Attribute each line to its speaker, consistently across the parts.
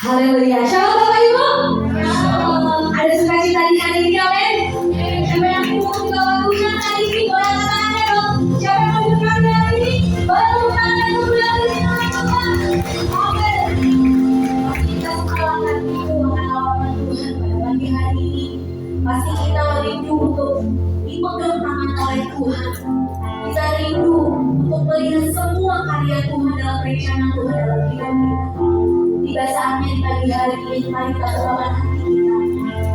Speaker 1: Haleluya. Shalom Bapak Ibu. Ada sukacita di hari ini, amin. Siapa yang mau dibawa Tuhan hari ini? Boleh angkat tangannya dong. Siapa yang mau diberkati hari ini? Boleh tepuk tangannya dulu hari ini. Amin. Kita sekolahkan itu pengalaman Tuhan pada pagi hari ini. Pasti kita rindu untuk dipegang tangan oleh Tuhan. Kita rindu untuk melihat semua karya Tuhan dalam rencana Tuhan dalam hidup kita. Tiba saatnya di pagi hari ini, mari kita terbangkan hati kita.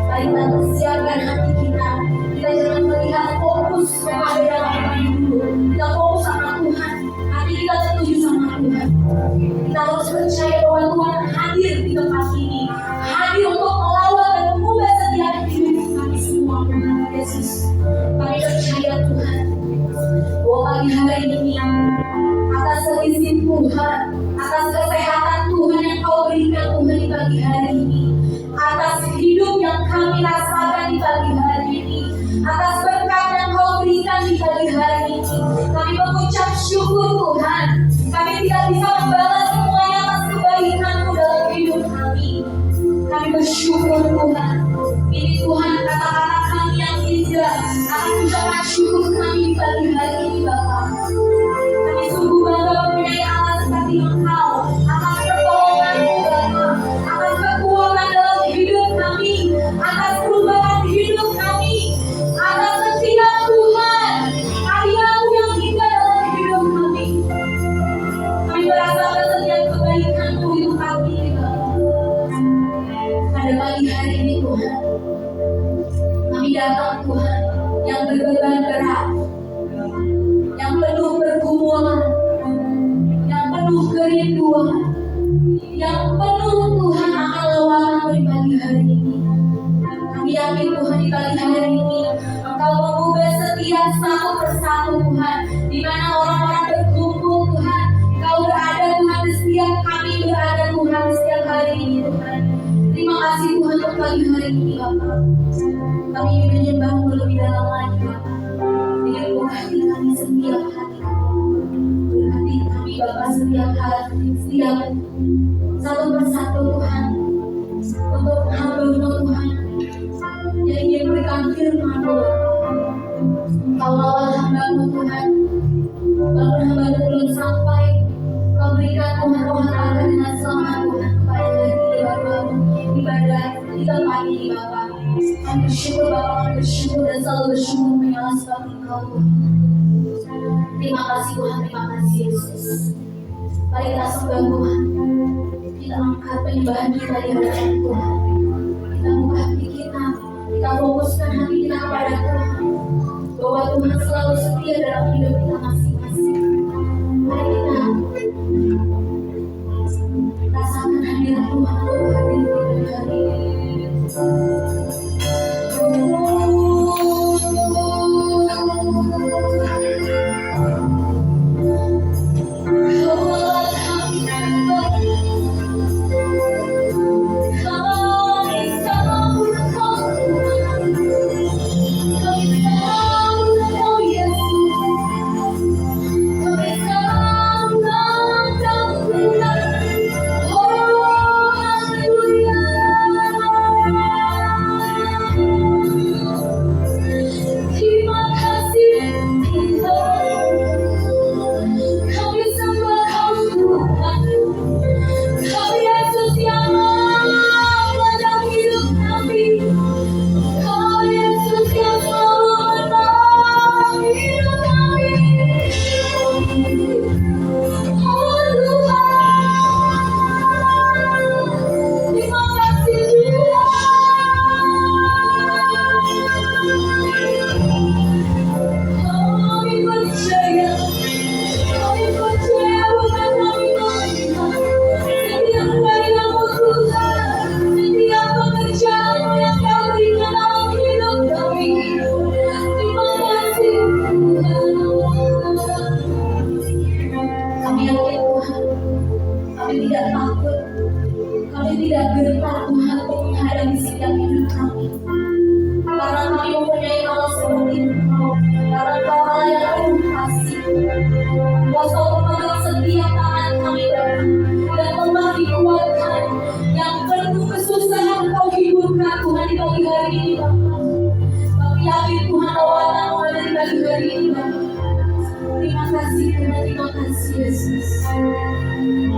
Speaker 1: Mari kita persiapkan hati kita. Kita jangan melihat fokus yang ada dalam hidup dulu. Kita fokus sama Tuhan. Hati kita tertuju sama Tuhan. Kita harus percaya bahwa Tuhan hadir di tempat ini. Hadir untuk melawat dan mengubah setiap hidup kami semua. Tuhan Yesus, kami percaya Tuhan bahwa pagi hari ini atas izin Tuhan, atas kesehatan Tuhan yang Kau berikan Tuhan di pagi hari ini, atas hidup yang kami rasakan di pagi hari ini, atas berkat yang Kau berikan di pagi hari ini, kami mengucap syukur Tuhan. Kami tidak bisa membalas semuanya atas kebaikan-Mu dalam hidup kami. Kami bersyukur Tuhan. Ini Tuhan kata-kata kami yang indah akan ucapan syukur kami di pagi hari ini Bapa. Kami sungguh bangga mempunyai Allah seperti Engkau, atas pertolongan-Mu Bapa, atas kekuatan dalam hidup kami, atas perubahan hidup kami, atas setiap Tuhan karya-Mu yang indah dalam hidup kami. Kami merasakan setiap kebaikan-Mu di tempat ini Bapa. Pada pagi hari ini Tuhan, kami datang Tuhan yang berbeban berat, yang penuh pergumulan, yang penuh kerinduan, yang penuh Tuhan akan lawanan di pagi hari ini. Kami yakin Tuhan di pagi hari ini Engkau mengubah setiap satu persatu Tuhan, di mana orang-orang berkumpul Tuhan, Engkau berada Tuhan di setiap kami berada Tuhan di setiap hari ini Tuhan. Terima kasih Tuhan untuk pagi hari ini Bapa. Kami ingin menyembah-Mu lebih dalam lagi Bapa. Dengan berkati kami setiap hari. Berkati kami Bapa setiap hari, setiap satu persatu Tuhan. Untuk hamba-Mu Tuhan yang ingin berikan firman-Mu Bapa. Kau lawan hamba-Mu Tuhan. Walaupun hamba-Mu belum sampai, Kau berikan Tuhan roh hamba dengan selamat Tuhan kepada hari ini Bapa. Ibadah di tempat ini Bapa. Kami bersyukur Bapa, kami bersyukur dan selalu bersyukur menyalah sebab Engkau Tuhan. Terima kasih Tuhan, terima kasih Yesus. Mari kita sembah Tuhan. Kita angkat penyembahan kita di hadapan Tuhan. Kita buka hati kita, kita fokuskan hati kita kepada Tuhan, bahwa Tuhan selalu setia dalam hidup kita masing-masing. Mari kita rasakan hadirat Tuhan untuk hadir di hari ini. Tuhan di pagi hari ini Bapa. Kami yakin Tuhan bahwa Engkau ada di pagi hari ini Bapa. Terima kasih Tuhan, terima kasih Yesus. Terima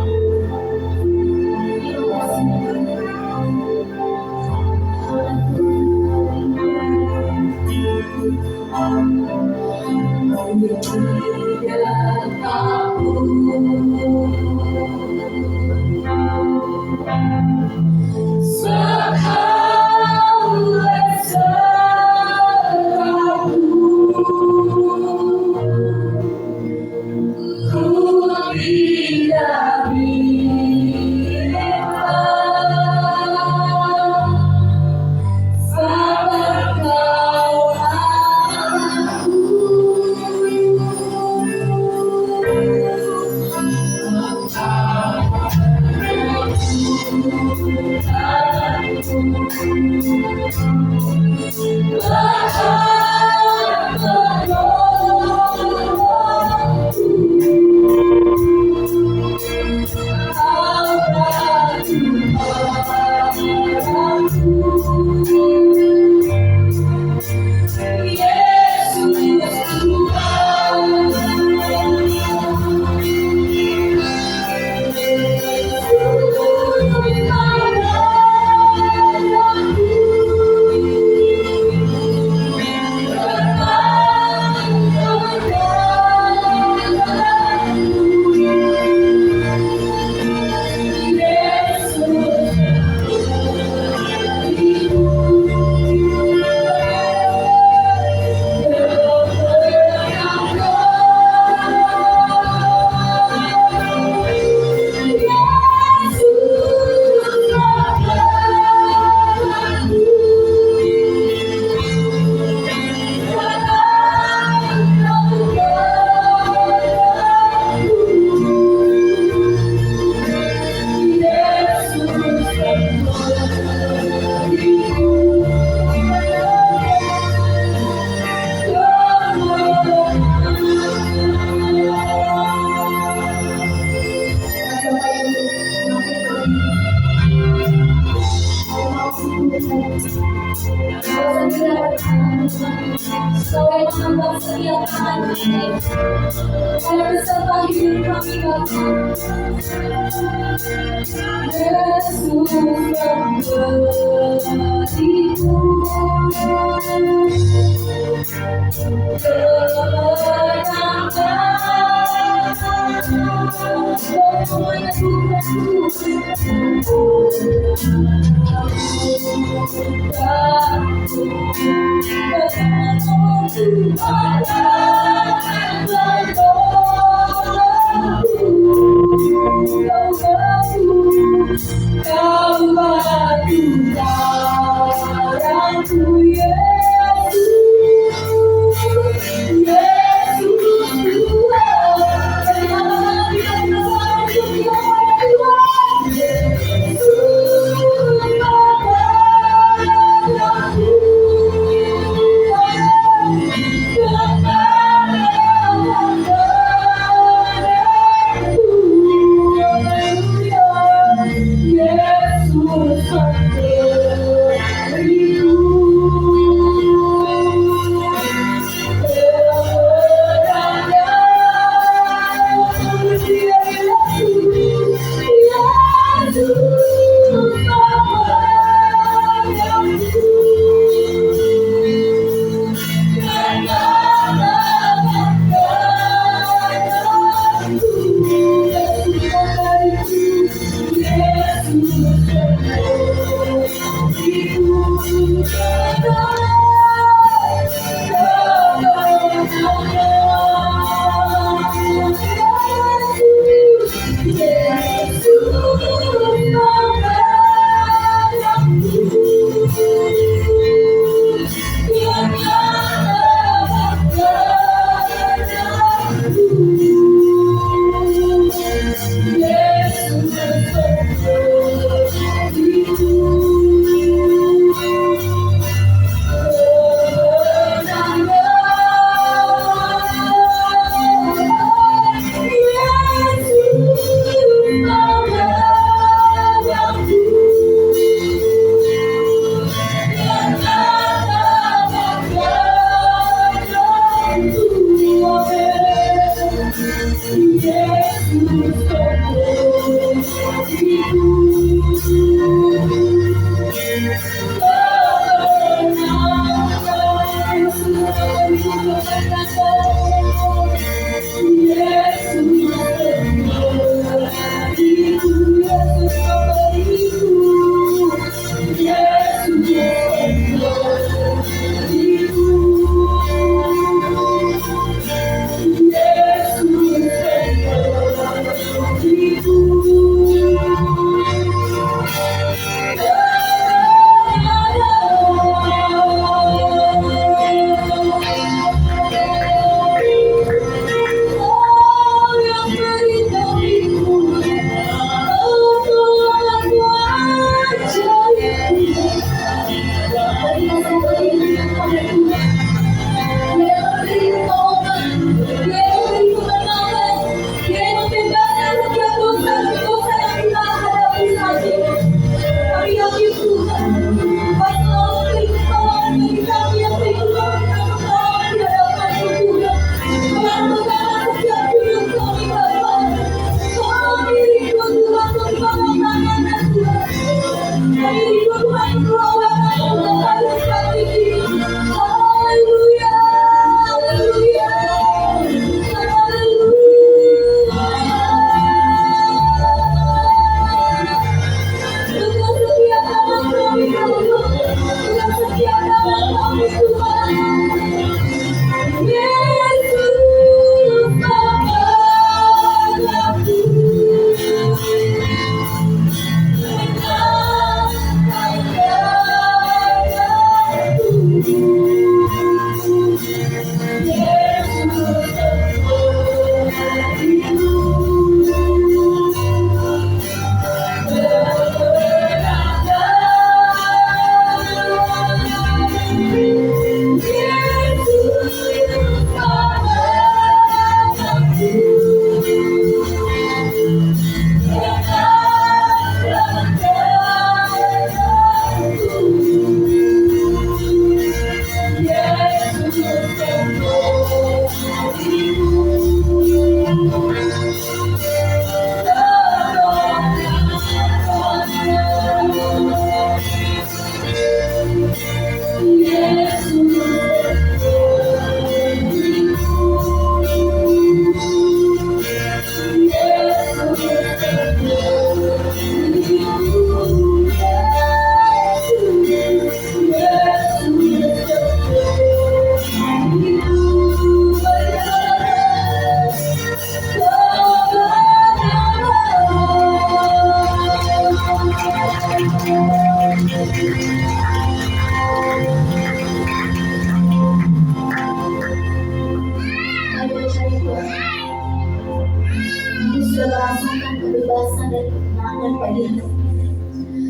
Speaker 1: Kau yang menambah setiap kami, Kau yang beserta hidup kami Bapa. Yesus yang beriku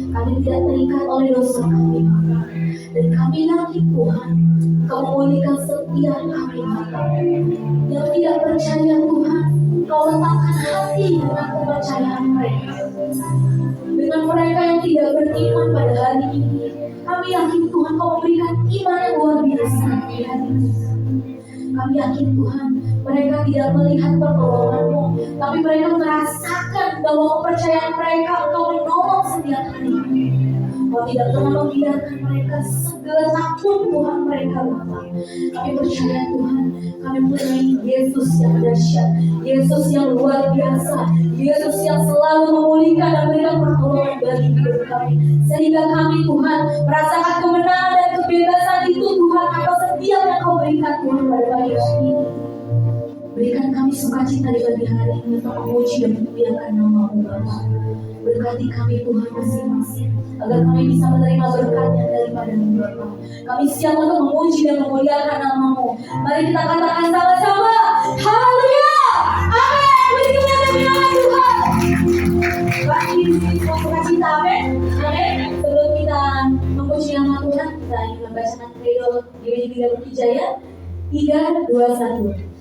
Speaker 1: Kami tidak terikat oleh dosa kami, dan kami yakin Tuhan, Kau memulihkan setiap kami yang tidak percaya Tuhan. Kau letakkan hati dengan kepercayaan mereka. Dengan mereka yang tidak beriman pada hari ini, kami yakin Tuhan Kau memberikan iman yang luar biasa di hari ini. Kami yakin Tuhan, mereka tidak melihat pertolongan-Mu, tapi mereka merasakan bahwa kepercayaan mereka Engkau menolong setiap hari. Kau tidak pernah membiarkan mereka segelap pun Tuhan mereka Bapa. Kami percaya Tuhan, kami mempunyai Yesus yang dahsyat, Yesus yang luar biasa, Yesus yang selalu memulihkan dan memberikan pertolongan bagi hidup kami. Sehingga kami Tuhan merasakan kemenangan dan kebebasan itu Tuhan atas setiap yang Kau berikan Tuhan pada pagi hari ini. Berikan kami sukacita di pagi hari ini untuk memuji dan memuliakan nama-Mu Bapa. Berkati kami Tuhan masing-masing, agar kami bisa menerima berkat yang daripada-Mu Bapa. Kami siap untuk memuji dan memuliakan nama-Mu. Mari kita katakan sama-sama, haleluya, amin. Beri kemuliaan nama Tuhan. Bagi semua sukacita, amin. Amin. Sebelum kita memuji nama Tuhan, kita ingin membacakan credo GBI 3 Jaya 3, 2, 1.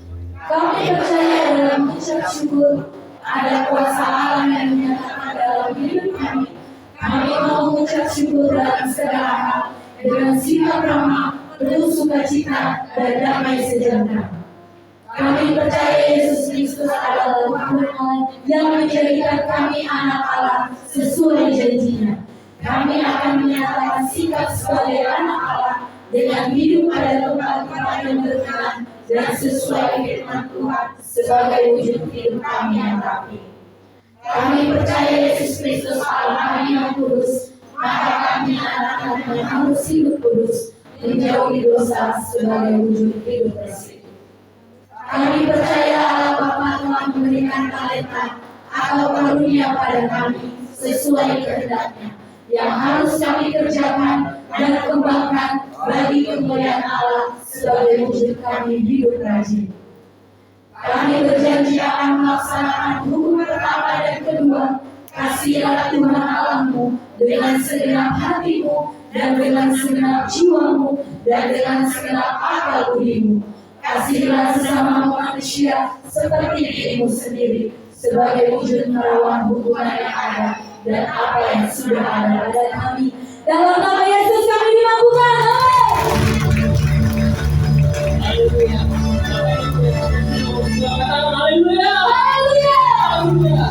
Speaker 1: Kami percaya dalam ucap syukur ada kuasa Allah yang menyatakan dalam hidup kami. Kami mau mengucap syukur dalam segala hal dengan sikap ramah, penuh sukacita dan damai sejahtera. Kami percaya Yesus Kristus adalah Tuhan Allah yang menjadikan kami anak Allah sesuai janjinya. Kami akan menyatakan sikap sebagai anak Allah dengan hidup pada tempat-tempat yang berkenan dan sesuai firman Tuhan sebagai wujud hidup kami yang rapi. Kami percaya Yesus Kristus Allah yang kudus, maka kami anak-anak yang harus hidup kudus, menjauhi dosa sebagai wujud hidup bersih. Kami percaya Allah Bapa telah memberikan talenta atau karunia pada kami sesuai kehendaknya, yang harus kami kerjakan dan kembangkan bagi kemuliaan Allah sebagai wujud kami hidup rajin. Kami berjanji akan melaksanakan hukum pertama dan kedua, kasihilah Tuhan Allahmu dengan segenap hatimu dan dengan segenap jiwamu dan dengan segenap akal budimu. Kasihilah sesama manusia seperti dirimu sendiri sebagai wujud merawat hubungan yang ada dan apa yang sudah ada pada kami. Dalam nama Yesus kami dimampukan. Haleluya. Haleluya. Haleluya.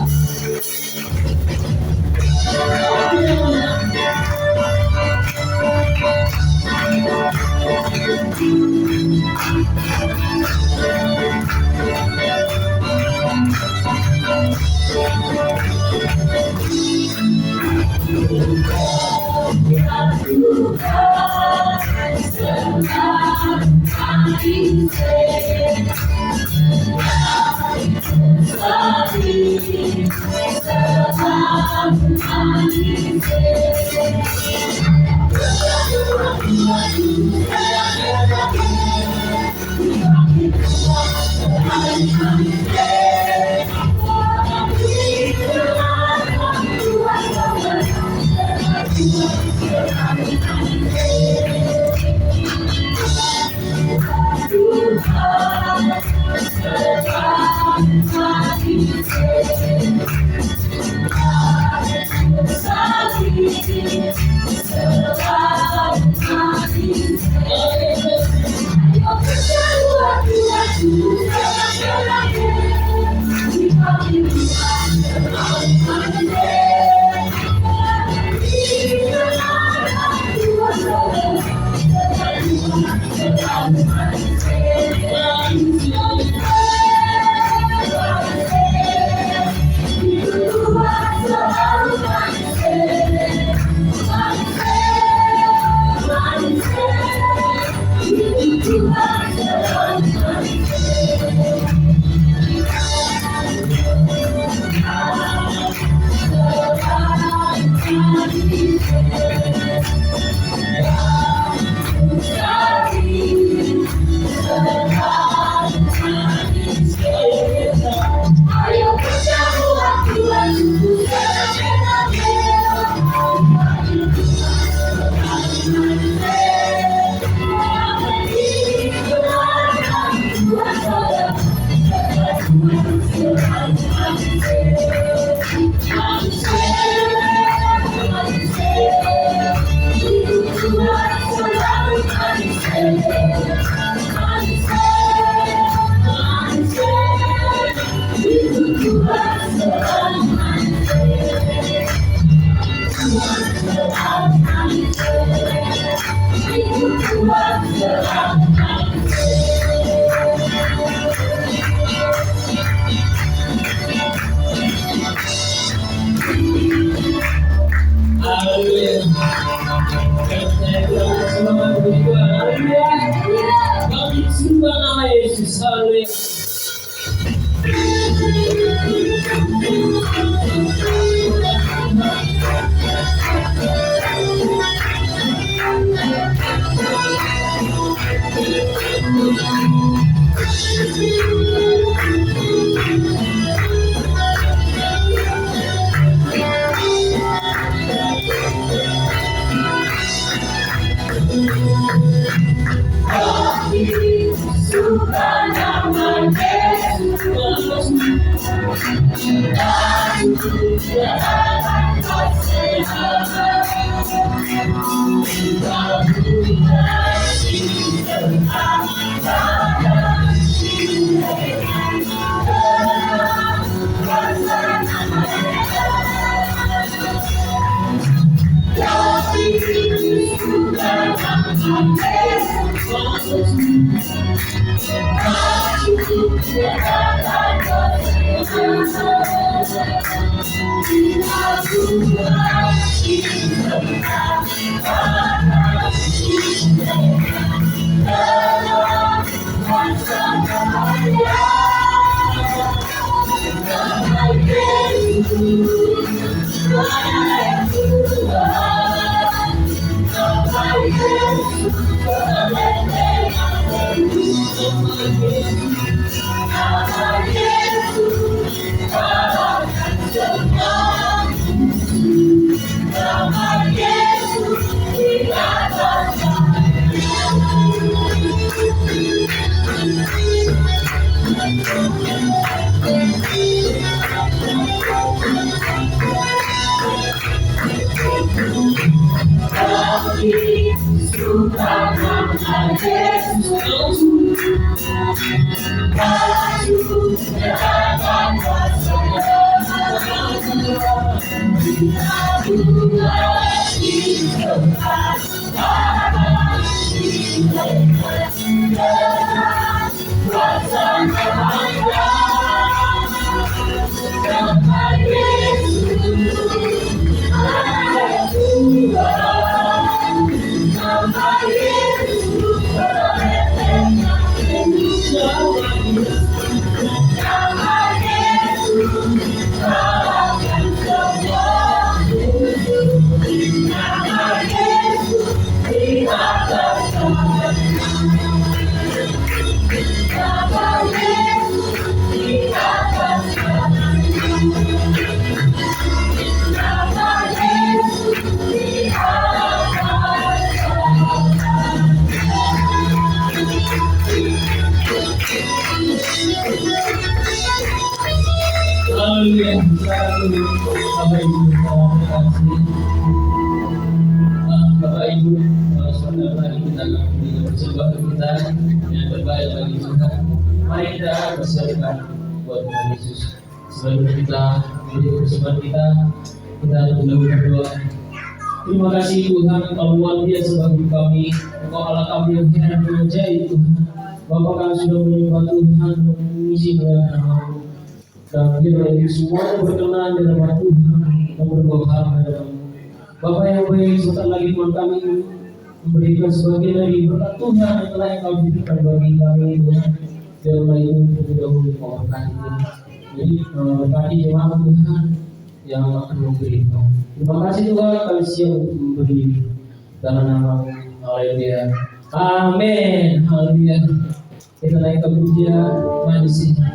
Speaker 2: sekarang ini Bapak Ibu kasih Bapak Ibu saudara mari kita akan persembahan kita yang terbaik bagi Tuhan. Mari kita persiapkan buat Tuhan Yesus. Sebelum kita beri persembahan kita dulu berdoa. Terima kasih Tuhan, Engkau luar biasa bagi kami. Engkau Allah kami yang heran dan ajaib Tuhan. Bapak kami sudah menyembah Tuhan, mengisi dengan nama-Mu. Dan biarlah ini semuanya berkenan di nama Tuhan dan berdoa dalam Bapak yang baik, sebentar lagi Tuhan kami memberikan sebagian dari berkat Tuhan yang telah Engkau berikan bagi kami Tuhan. Biarlah itu terlebih dahulu memberkati Tuhan. Jadi berkati jemaat Tuhan yang akan memberikan. Terima kasih Tuhan, kami siap untuk memberi dalam nama-Mu. Haleluya. Amin. Haleluya. Kita naikkan pujian manusia.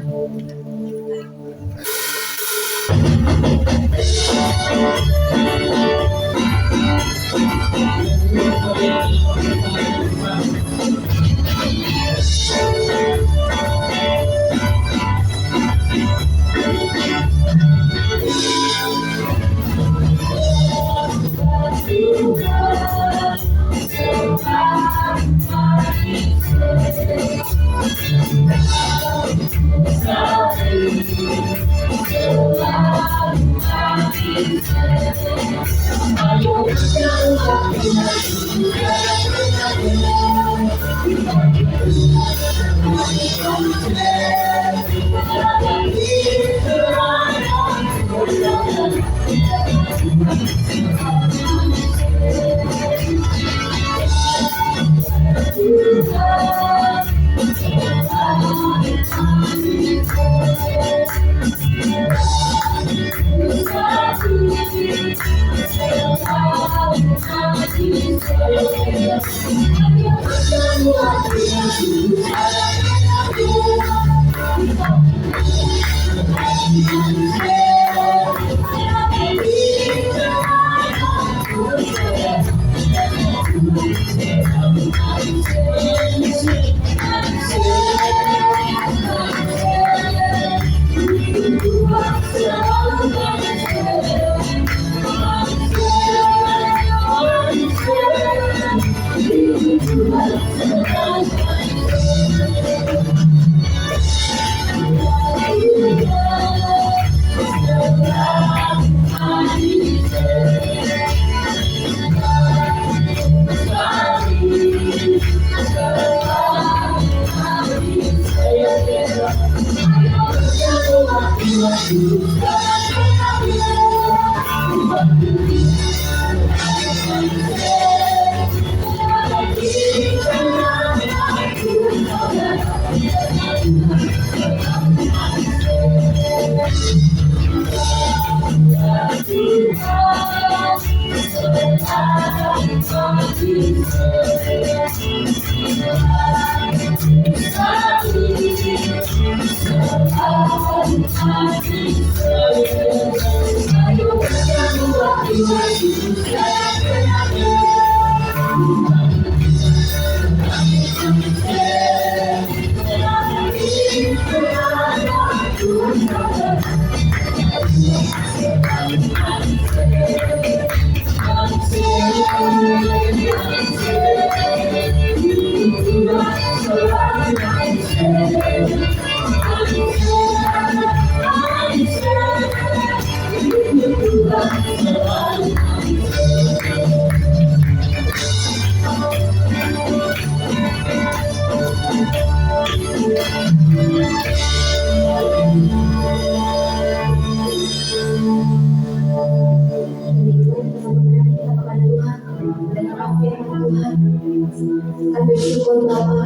Speaker 1: Kami bersyukur Bapa,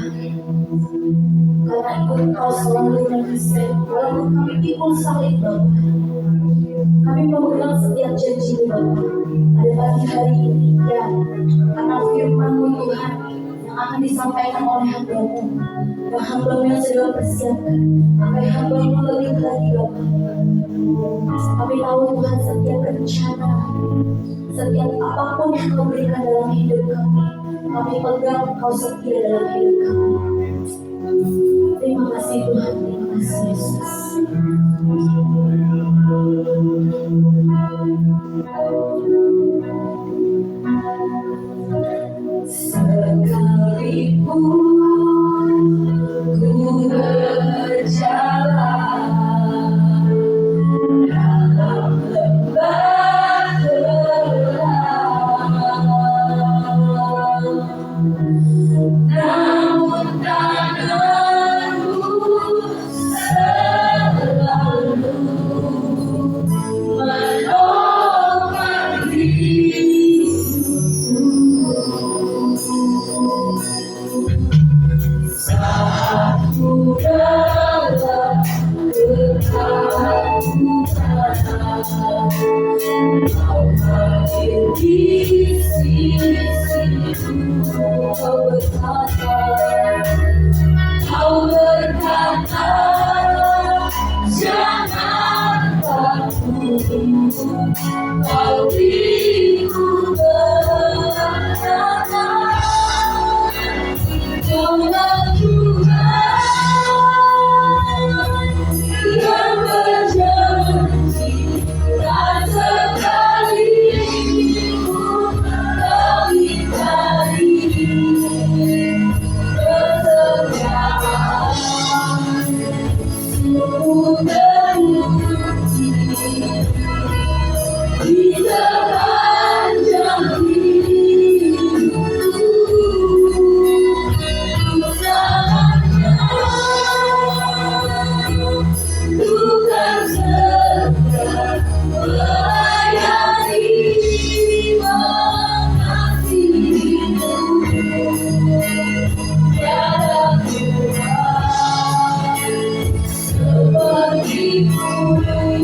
Speaker 1: karena Engkau selalu mengasihi, walaupun kami pikul salib Bapa. Kami memegang setiap janji Bapa pada pagi hari ini, dan karena firman-Mu Tuhan yang akan disampaikan oleh hamba-Mu, yang hamba-Mu yang sudah persiapkan, sampai hamba-Mu lebih lagi Bapa. Kami tahu Tuhan setiap rencana, setiap apapun yang Kau berikan dalam hidup kami pegang Kau setia dalam hidup kami. Terima kasih Tuhan, terima kasih Yesus. Kau berkata, jangan takut, kau beriku ketenangan. Kaulah Tuhan yang berjanji, tak sekalipun kau ingkari kesetiaan. Sungguh terbukti di sepanjang hidupku, Tuhan setia melayani, mengasihimu. Tiada Tuhan seperti-Mu,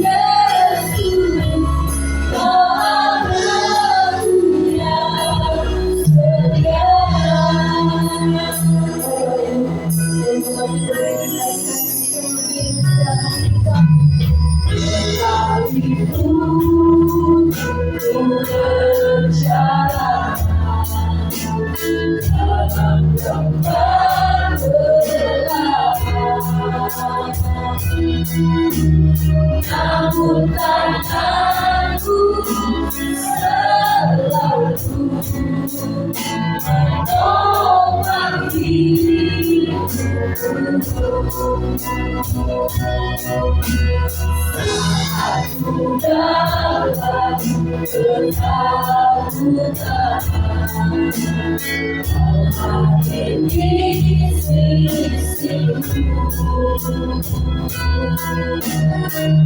Speaker 1: Yesus, Maha Mulia setia. Sekalipun ku berjalan dalam tempat gelap, namun tanganku selalu menopang hidupku. Aku dalam ketakutan, Kau hadir di sisiku.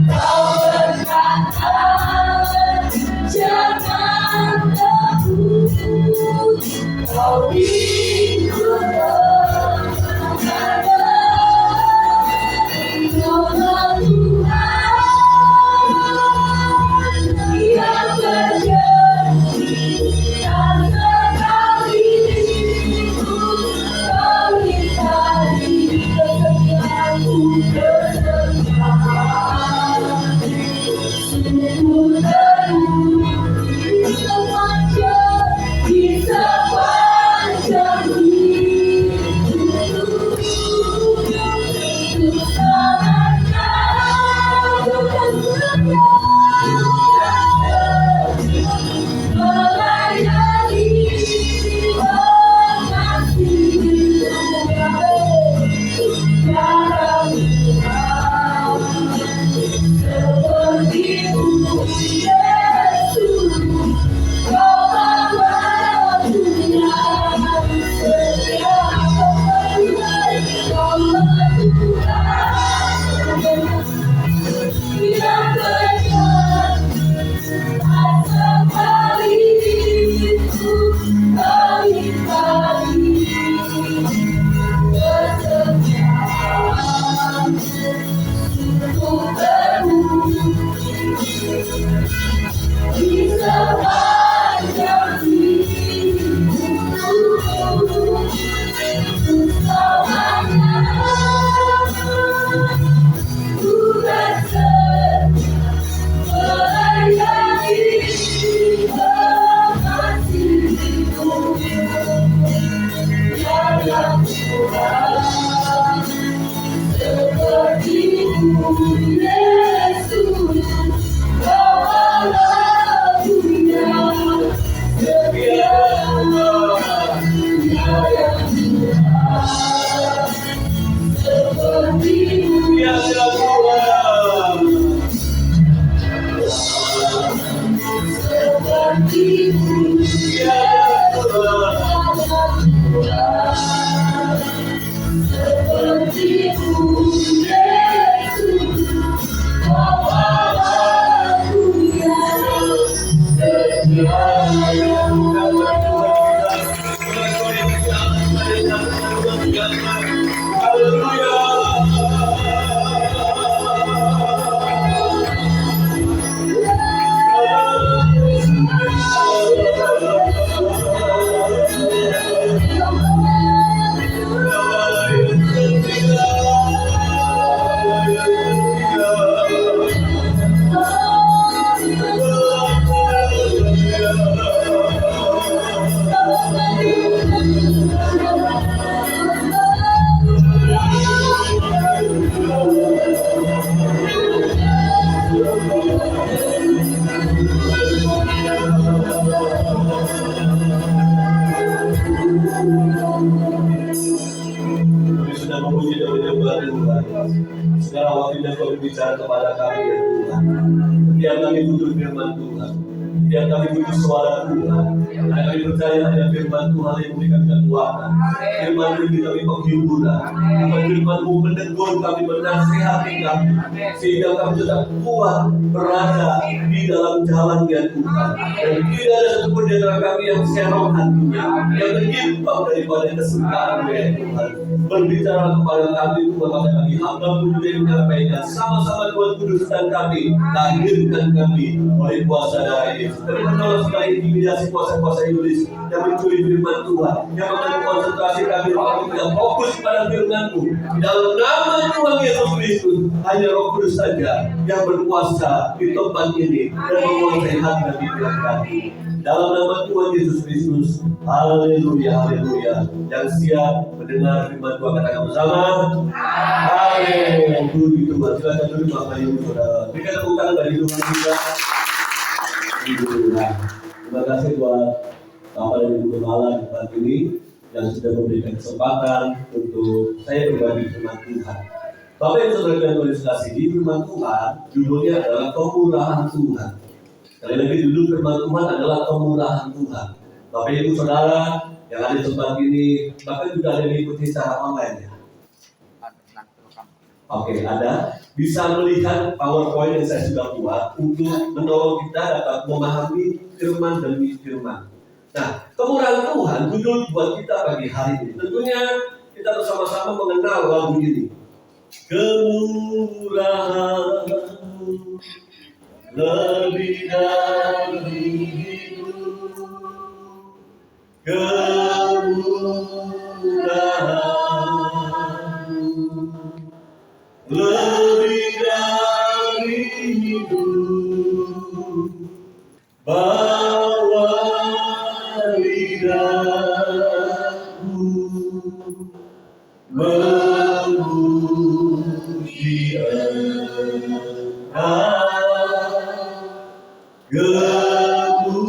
Speaker 1: Kau berkata, jangan takut, kau beriku ketenangan. Kaulah Tuhan yang berjanji, tak sekalipun kau ingkari kesetiaan-Mu, kesetiaan. Sungguh terbukti di sepanjang hidupku.
Speaker 3: berbicara kepada kami ya Tuhan. Setiap kami butuh firman Tuhan, setiap kami butuh suara Tuhan. Karena kami percaya hanya firman Tuhan yang memberikan kekuatan. Firman yang memberi kami penghiburan. Firman-Mu menegur kami, menasihati kami, sehingga kami tetap kuat berada di dalam jalan ya Tuhan. Dan tidak ada satupun di antara kami yang serong hatinya, yang menyimpang daripada kesukaan ya Tuhan. Berbicara kepada kami kepada kami hamba-Mu juga yang menyampaikan, sama-sama Tuhan kuduskan kami, lahirkan kami oleh kuasa darah Yesus. Dan menolak segala intimidasi kuasa-kuasa iblis yang mencuri firman Tuhan, yang mengambil konsentrasi kami tidak fokus pada firman-Mu. Di dalam nama Tuhan Yesus Kristus, hanya Roh Kudus saja yang berkuasa di tempat ini dan menguasai hati dan pikiran kami. Dalam nama Tuhan Yesus Kristus, haleluya, haleluya. Yang siap mendengar firman Tuhan katakan bersama, amin. Puji Tuhan. Silakan duduk Bapak Ibu Saudara. Berikan tepuk tangan bagi Tuhan kita. Terima kasih buat Bapak dan Ibu Gembala di tempat ini yang sudah memberikan kesempatan untuk saya berbagi firman Tuhan. Bapak yang saudara dan tulis kasih di firman Tuhan, judulnya adalah kemurahan Tuhan. Sekali lagi judul firman Tuhan adalah kemurahan Tuhan. Bapak Ibu Saudara yang ada di tempat ini, bahkan juga ada yang mengikuti secara online ya. Oke, ada bisa melihat PowerPoint yang saya sudah buat untuk menolong kita dapat memahami firman demi firman. Nah, kemurahan Tuhan judul buat kita pagi hari ini. Tentunya kita bersama-sama mengenal lagu ini. Kemurahan lebih dari hidup, kemurahan lebih dari hidup, bawa lidahku memuji Engkau. Kemurahan-Mu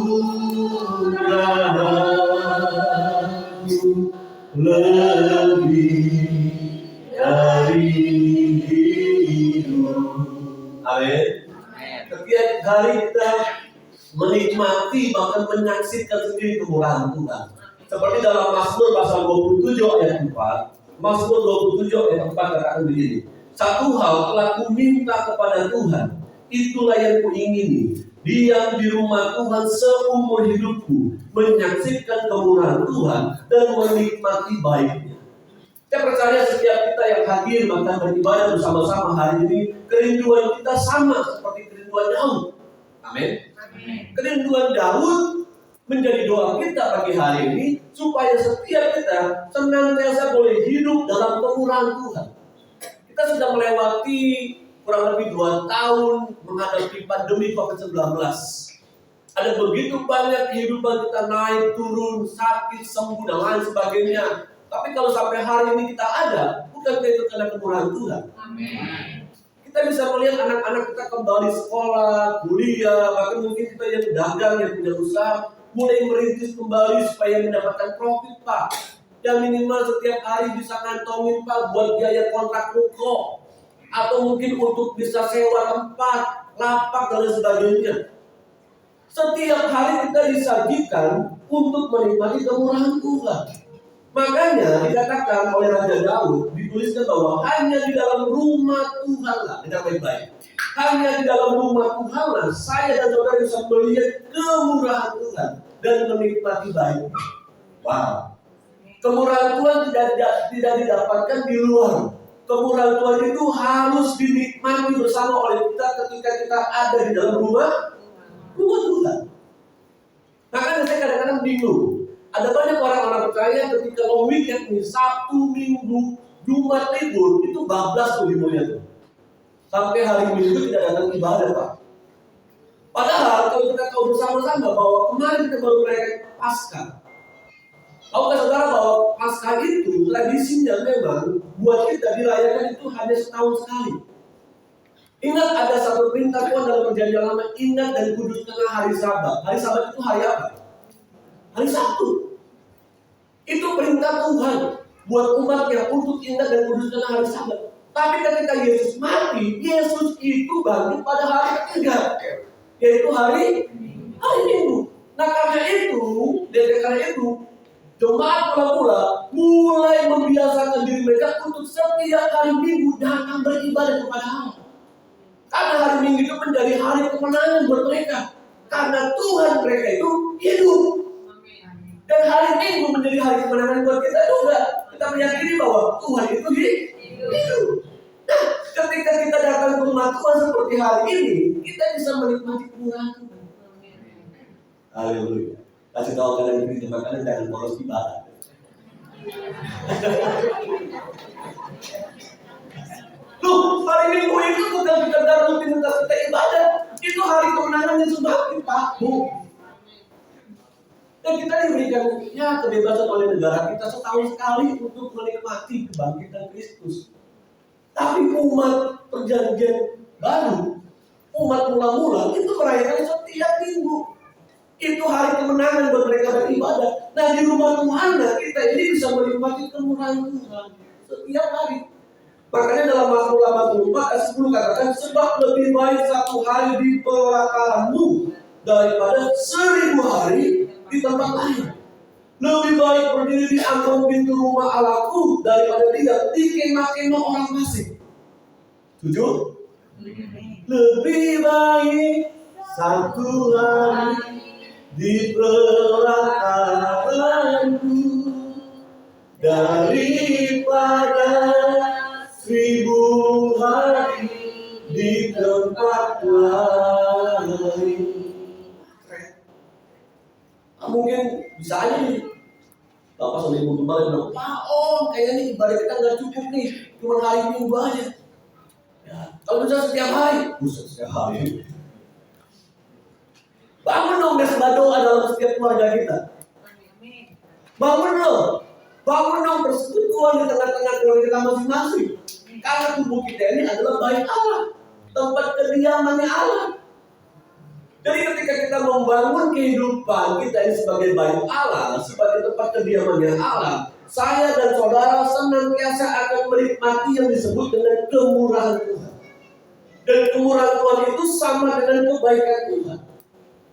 Speaker 3: lebih dari hidup. Amin. Setiap hari kita menikmati bahkan menyaksikan sendiri kemurahan Tuhan. Seperti dalam Mazmur pasal 27 ayat 4. Mazmur 27 ayat 4 katakan begini. Satu hal telah kuminta kepada Tuhan, itulah yang kuingini, diam di rumah Tuhan seumur hidupku, menyaksikan kemurahan Tuhan dan menikmati baiknya. Saya percaya setiap kita yang hadir bahkan beribadah bersama-sama hari ini, kerinduan kita sama seperti kerinduan Daud. Amin. Kerinduan Daud menjadi doa kita pagi hari ini supaya setiap kita senantiasa boleh hidup dalam kemurahan Tuhan. Kita sudah melewati kurang lebih 2 tahun menghadapi pandemi COVID-19. Ada begitu banyak kehidupan kita naik, turun, sakit, sembuh, dan lain sebagainya. Tapi kalau sampai hari ini kita ada, bukan itu karena kemurahan Tuhan. Amin. Kita bisa melihat anak-anak kita kembali sekolah, kuliah, bahkan mungkin kita yang dagang, yang punya usaha, mulai merintis kembali supaya mendapatkan profit, Pak. Yang minimal setiap hari bisa ngantongin, Pak, buat biaya kontrak ruko. Atau mungkin untuk bisa sewa tempat, lapak, dan lain sebagainya. Setiap hari kita disajikan untuk menikmati kemurahan Tuhan. Makanya dikatakan oleh Raja Daud, dituliskan bahwa hanya di dalam rumah Tuhanlah, dengar baik-baik, hanya di dalam rumah Tuhanlah saya dan saudara bisa melihat kemurahan Tuhan dan menikmati baik. Wow. Kemurahan Tuhan tidak didapatkan di luar. Kemurahan Tuhan itu harus dinikmati bersama oleh kita ketika kita ada di dalam rumah Tuhan. Makanya saya kadang-kadang bingung. Ada banyak orang-orang percaya ketika long weekend nih, Sabtu, Minggu, Jumat libur, itu bablas tuh liburnya tuh. Sampai hari Minggu tidak datang ibadah, Pak. Padahal kalau kita tahu bersama-sama bahwa kemarin kita baru merayakan Paskah. Tahukah saudara bahwa Paskah itu tradisinya memang buat kita dirayakan itu hanya setahun sekali. Ingat ada satu perintah Tuhan dalam Perjanjian Lama, ingat dan kuduskanlah hari Sabat. Hari Sabat itu hari apa? Hari Sabtu. Itu perintah Tuhan buat umatnya untuk ingat dan kuduskanlah hari Sabat. Tapi ketika Yesus mati, Yesus itu bangkit pada hari ketiga, yaitu hari Minggu. Nah karena itu, jemaat mula-mula mulai membiasakan diri mereka untuk setiap hari Minggu datang beribadah kepada Allah. Karena hari Minggu itu menjadi hari kemenangan buat mereka. Karena Tuhan mereka itu hidup. Dan hari Minggu menjadi hari kemenangan buat kita juga. Kita meyakini bahwa Tuhan itu hidup. Nah, ketika kita datang ke rumah Tuhan seperti hari ini, kita bisa menikmati kemurahan Tuhan. Haleluya. Kasih tahu kalian di gereja kalian jangan bolos ibadah. Loh, hari Minggu itu bukan sekedar rutinitas kita ibadah. Itu hari kemenangan yang semakin Pak, Bu. Dan kita diberikan kebebasan oleh negara kita setahun sekali untuk menikmati kebangkitan Kristus. Tapi umat perjanjian baru, umat mula-mula itu merayakan setiap minggu. Itu hari kemenangan buat mereka beribadah. Nah di rumah Tuhan kita ini bisa menikmati kemurahan Tuhan setiap hari. Makanya dalam Mazmur 84 ayat 10 katakan, sebab lebih baik satu hari di pelataranmu daripada 1000 hari di tempat lain. Lebih baik berdiri di ambang pintu rumah Allahku daripada dia di kemah-kemah orang fasik. Setuju? Lebih baik satu hari di pelataranku daripada 1000 hari di tempat lain. Mungkin bisa aja nih Bapak sama Ibu kembali bilang, Pak Om kayaknya nih ibadah kita gak cukup nih, cuma hari Minggu aja. Ya, kalau bisa setiap hari, setiap hari. Bangun dong mesbah doa dalam setiap keluarga kita. Bangun dong persekutuan di tengah-tengah keluarga kita masing-masing. Karena tubuh kita ini adalah bait Allah, tempat kediamannya Allah. Jadi ketika kita membangun kehidupan kita ini sebagai bait Allah, sebagai tempat kediamannya Allah, saya dan saudara senantiasa akan menikmati yang disebut dengan kemurahan Tuhan. Dan kemurahan Tuhan itu sama dengan kebaikan Tuhan.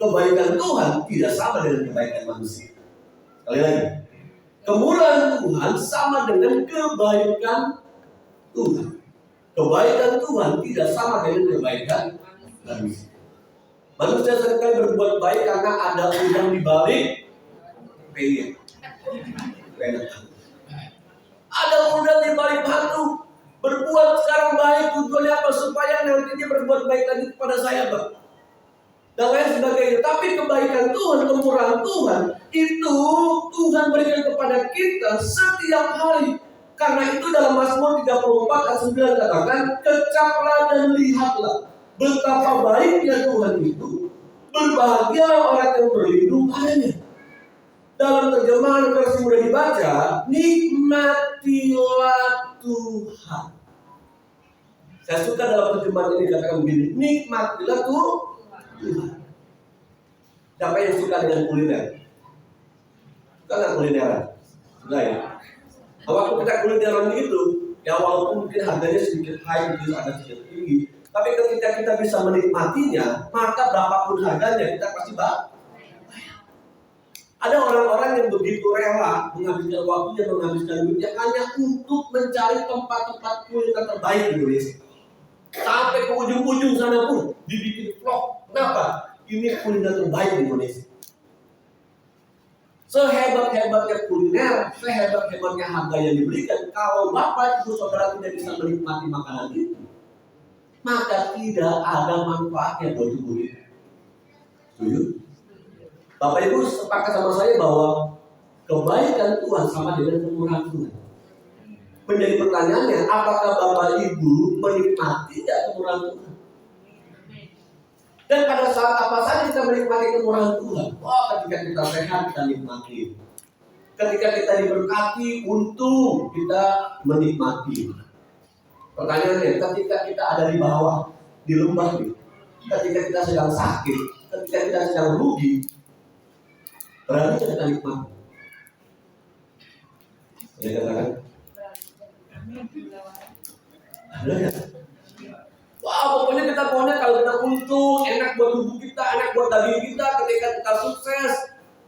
Speaker 3: Kebaikan Tuhan tidak sama dengan kebaikan manusia. Sekali lagi, kemurahan Tuhan sama dengan kebaikan Tuhan. Kebaikan Tuhan tidak sama dengan kebaikan manusia. Manusia seringkali berbuat baik karena ada udang di balik pengen. Ada udang di balik batu. Berbuat sekarang baik tujuannya apa? Supaya nantinya berbuat baik lagi kepada saya, Pak. Dan lain sebagainya. Tapi kebaikan Tuhan, kemurahan Tuhan itu Tuhan berikan kepada kita setiap hari. Karena itu dalam Mazmur 34 ayat 9 katakan, kecaplah dan lihatlah betapa baiknya Tuhan itu. Berbahagia orang yang berlindung padanya. Dalam terjemahan versi mudah dibaca, nikmatilah Tuhan. Saya suka dalam terjemahan ini katakan begini, nikmatilah Tuhan. Siapa yang suka dengan kuliner? Suka nggak kulineran? Suka ya? Waktu kita kulineran itu, ya walaupun mungkin harganya sedikit high, gitu, agak sedikit tinggi, tapi ketika kita bisa menikmatinya, maka berapapun harganya kita pasti bayar. Ada orang-orang yang begitu rela menghabiskan waktunya, menghabiskan duitnya hanya untuk mencari tempat-tempat kuliner terbaik di Indonesia. Sampai ke ujung-ujung sana pun dibikin vlog. Kenapa? Ini kuliner terbaik di Indonesia. Sehebat-hebatnya kuliner, sehebat-hebatnya harga yang diberikan, kalau Bapak Ibu Saudara tidak bisa menikmati makanan itu, maka tidak ada manfaatnya buat tubuh kita. Setuju? Bapak Ibu sepakat sama saya bahwa kebaikan Tuhan sama dengan kemurahan Tuhan. Menjadi pertanyaannya, apakah Bapak Ibu menikmati tidak kemurahan Tuhan? Dan pada saat apa saja kita menikmati kemurahan Tuhan? Ketika kita sehat kita nikmati. Ketika kita diberkati, untung kita menikmati. Pertanyaannya, ketika kita ada di bawah, di lembah ini, ketika kita sedang sakit, ketika kita sedang rugi, berarti kita nikmati. Saya katakan, Ada ya? Wah, pokoknya kita kalau kita untung, enak buat tubuh kita, enak buat daging kita, ketika kita sukses,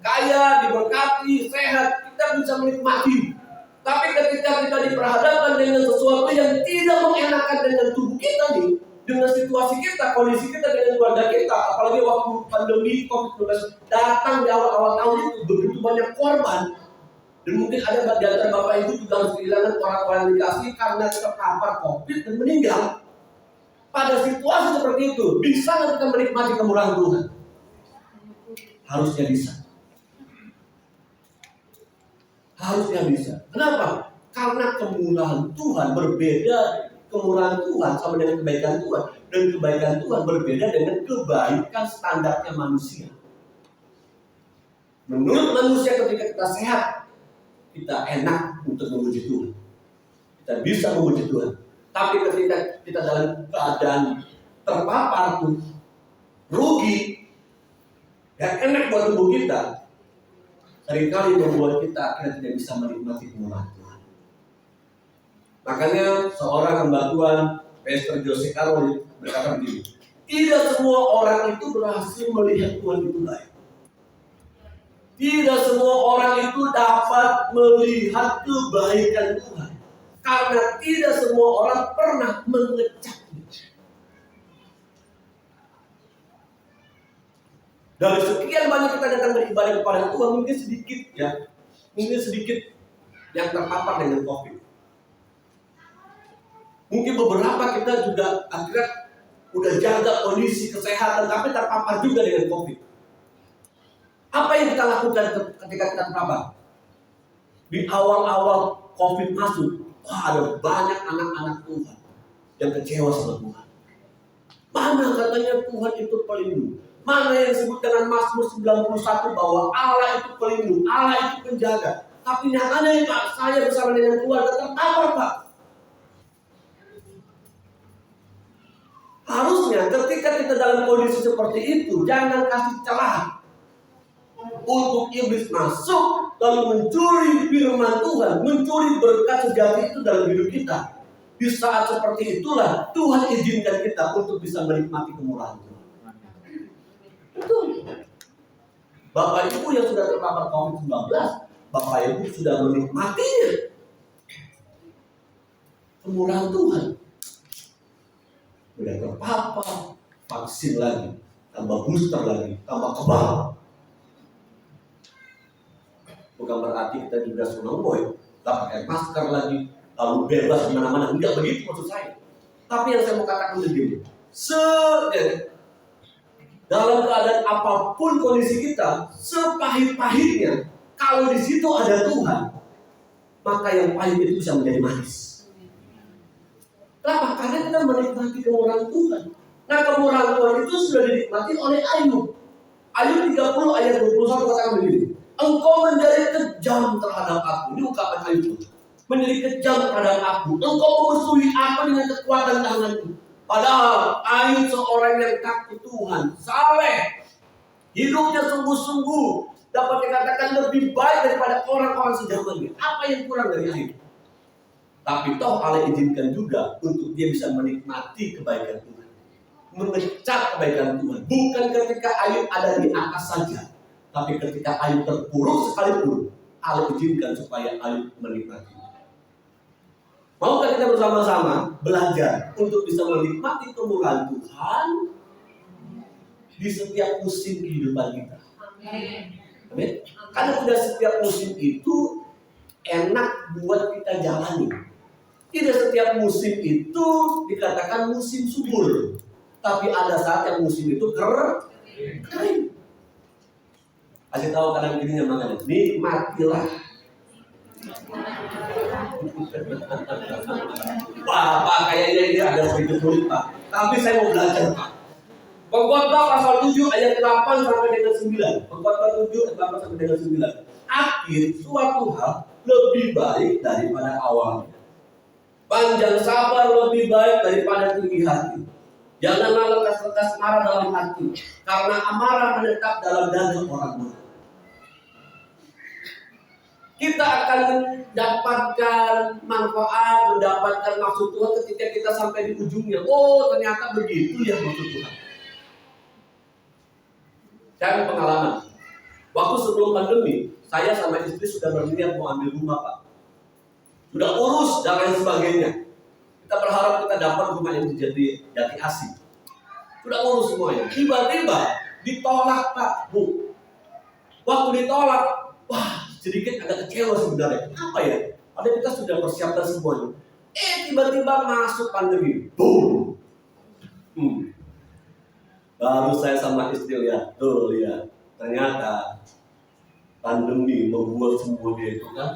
Speaker 3: kaya, diberkati, sehat, kita bisa menikmati. Tapi ketika kita diperhadapkan dengan sesuatu yang tidak mengenakan dengan tubuh kita nih, dengan situasi kita, kondisi kita dengan keluarga kita, apalagi waktu pandemi COVID-19 datang di awal-awal tahun itu, begitu banyak korban. Dan mungkin ada di antara Bapak Ibu juga harus kehilangan orang-orang yang dikasih karena terpapar COVID dan meninggal. Pada situasi seperti itu, bisa nggak kita menikmati kemurahan Tuhan? Harusnya bisa. Harusnya bisa. Kenapa? Karena kemurahan Tuhan berbeda. Kemurahan Tuhan sama dengan kebaikan Tuhan. Dan kebaikan Tuhan berbeda dengan kebaikan standarnya manusia. Menurut manusia ketika kita sehat, kita enak untuk memuji Tuhan. Kita bisa memuji Tuhan. Tapi ketika kita dalam keadaan terpapar pun, rugi, dan enak buat tubuh kita, seringkali membuat kita tidak bisa menikmati kemurahan Tuhan. Makanya seorang hamba Tuhan, Pastor Jose Carol berkata begini, tidak semua orang itu berhasil melihat Tuhan itu baik. Tidak semua orang itu dapat melihat kebaikan Tuhan. Karena tidak semua orang pernah mengecapnya. Dari sekian banyak kita datang beribadah kepada Tuhan, mungkin sedikit yang terpapar dengan COVID. Mungkin beberapa kita juga akhirnya udah jaga kondisi kesehatan, tapi terpapar juga dengan COVID. Apa yang kita lakukan ketika kita terpapar? Di awal-awal COVID masuk, ada banyak anak-anak Tuhan yang kecewa sama Tuhan. Mana katanya Tuhan itu pelindung? Mana yang disebut dengan Mazmur 91 bahwa Allah itu pelindung, Allah itu penjaga. Tapi nyatanya Pak, saya bersama dengan keluarga terpapar Pak. Harusnya ketika kita dalam kondisi seperti itu, jangan kasih celah untuk iblis masuk lalu mencuri firman Tuhan, mencuri berkat sejati itu dalam hidup kita. Di saat seperti itulah Tuhan izinkan kita untuk bisa menikmati kemurahan Tuhan. Betul. Bapak Ibu yang sudah terpapar COVID-19, Bapak Ibu sudah menikmatinya. Kemurahan Tuhan. Udah terpapar, vaksin lagi, tambah booster lagi, tambah kebal. Bukan berarti kita juga boy, tak pakai masker lagi, lalu bebas di mana-mana. Enggak begitu maksud saya. Tapi yang saya mau katakan begini, dalam keadaan apapun kondisi kita, sepahit-pahitnya, kalau di situ ada Tuhan, maka yang pahit itu bisa menjadi manis. Kenapa? Karena kita menikmati kemurahan Tuhan. Nah, kemurahan Tuhan itu sudah dinikmati oleh Ayub. Ayub 30 ayat 21 katakan begini. Engkau menjadi kejam terhadap aku. Ini ungkapan Ayub. Menjadi kejam terhadap aku. Engkau memusuhi aku dengan kekuatan tanganmu. Padahal Ayub seorang yang takut Tuhan, saleh, hidupnya sungguh-sungguh, dapat dikatakan lebih baik daripada orang-orang sejamannya. Apa yang kurang dari Ayub? Tapi toh Allah izinkan juga untuk dia bisa menikmati kebaikan Tuhan, mengecap kebaikan Tuhan. Bukan ketika Ayub ada di atas saja, tapi ketika Ayub terpuruk sekalipun, Allah izinkan supaya Ayub menikmati. Maukah kita bersama-sama belajar untuk bisa menikmati kemurahan Tuhan di setiap musim kehidupan kita? Amin. Karena tidak setiap musim itu enak buat kita jalani. Tidak setiap musim itu dikatakan musim subur, tapi ada saat yang musim itu kering. Kasih tahu kadang gini makanya nikmatilah. Pak, kayaknya ini ada sedikit sulit Pak. Tapi saya mau belajar Pak. Pengkhotbah pasal 7 ayat 8 sampai dengan 9. Pengkhotbah 7 ayat 8 sampai dengan 9. Akhir suatu hal lebih baik daripada awalnya. Panjang sabar lebih baik daripada tinggi hati. Janganlah lekas-lekas marah dalam hati, karena amarah menetap dalam dada orang marah. Kita akan mendapatkan manfaat, mendapatkan maksud Tuhan ketika kita sampai di ujungnya. Oh, ternyata begitu ya maksud Tuhan. Dan pengalaman. Waktu sebelum pandemi, saya sama istri sudah berniat mau ambil rumah, Pak. Sudah urus dan lain sebagainya. Kita berharap kita dapat rumah yang menjadi jati asih. Sudah urus semuanya. Tiba-tiba ditolak, Pak, Bu. Waktu ditolak, wah, sedikit agak kecewa sebenarnya. Apa ya? Padahal kita sudah persiapkan semuanya. Tiba-tiba masuk pandemi. Boom. Baru saya sama istri lihat, lihat. Ternyata pandemi membuat semuanya itu kan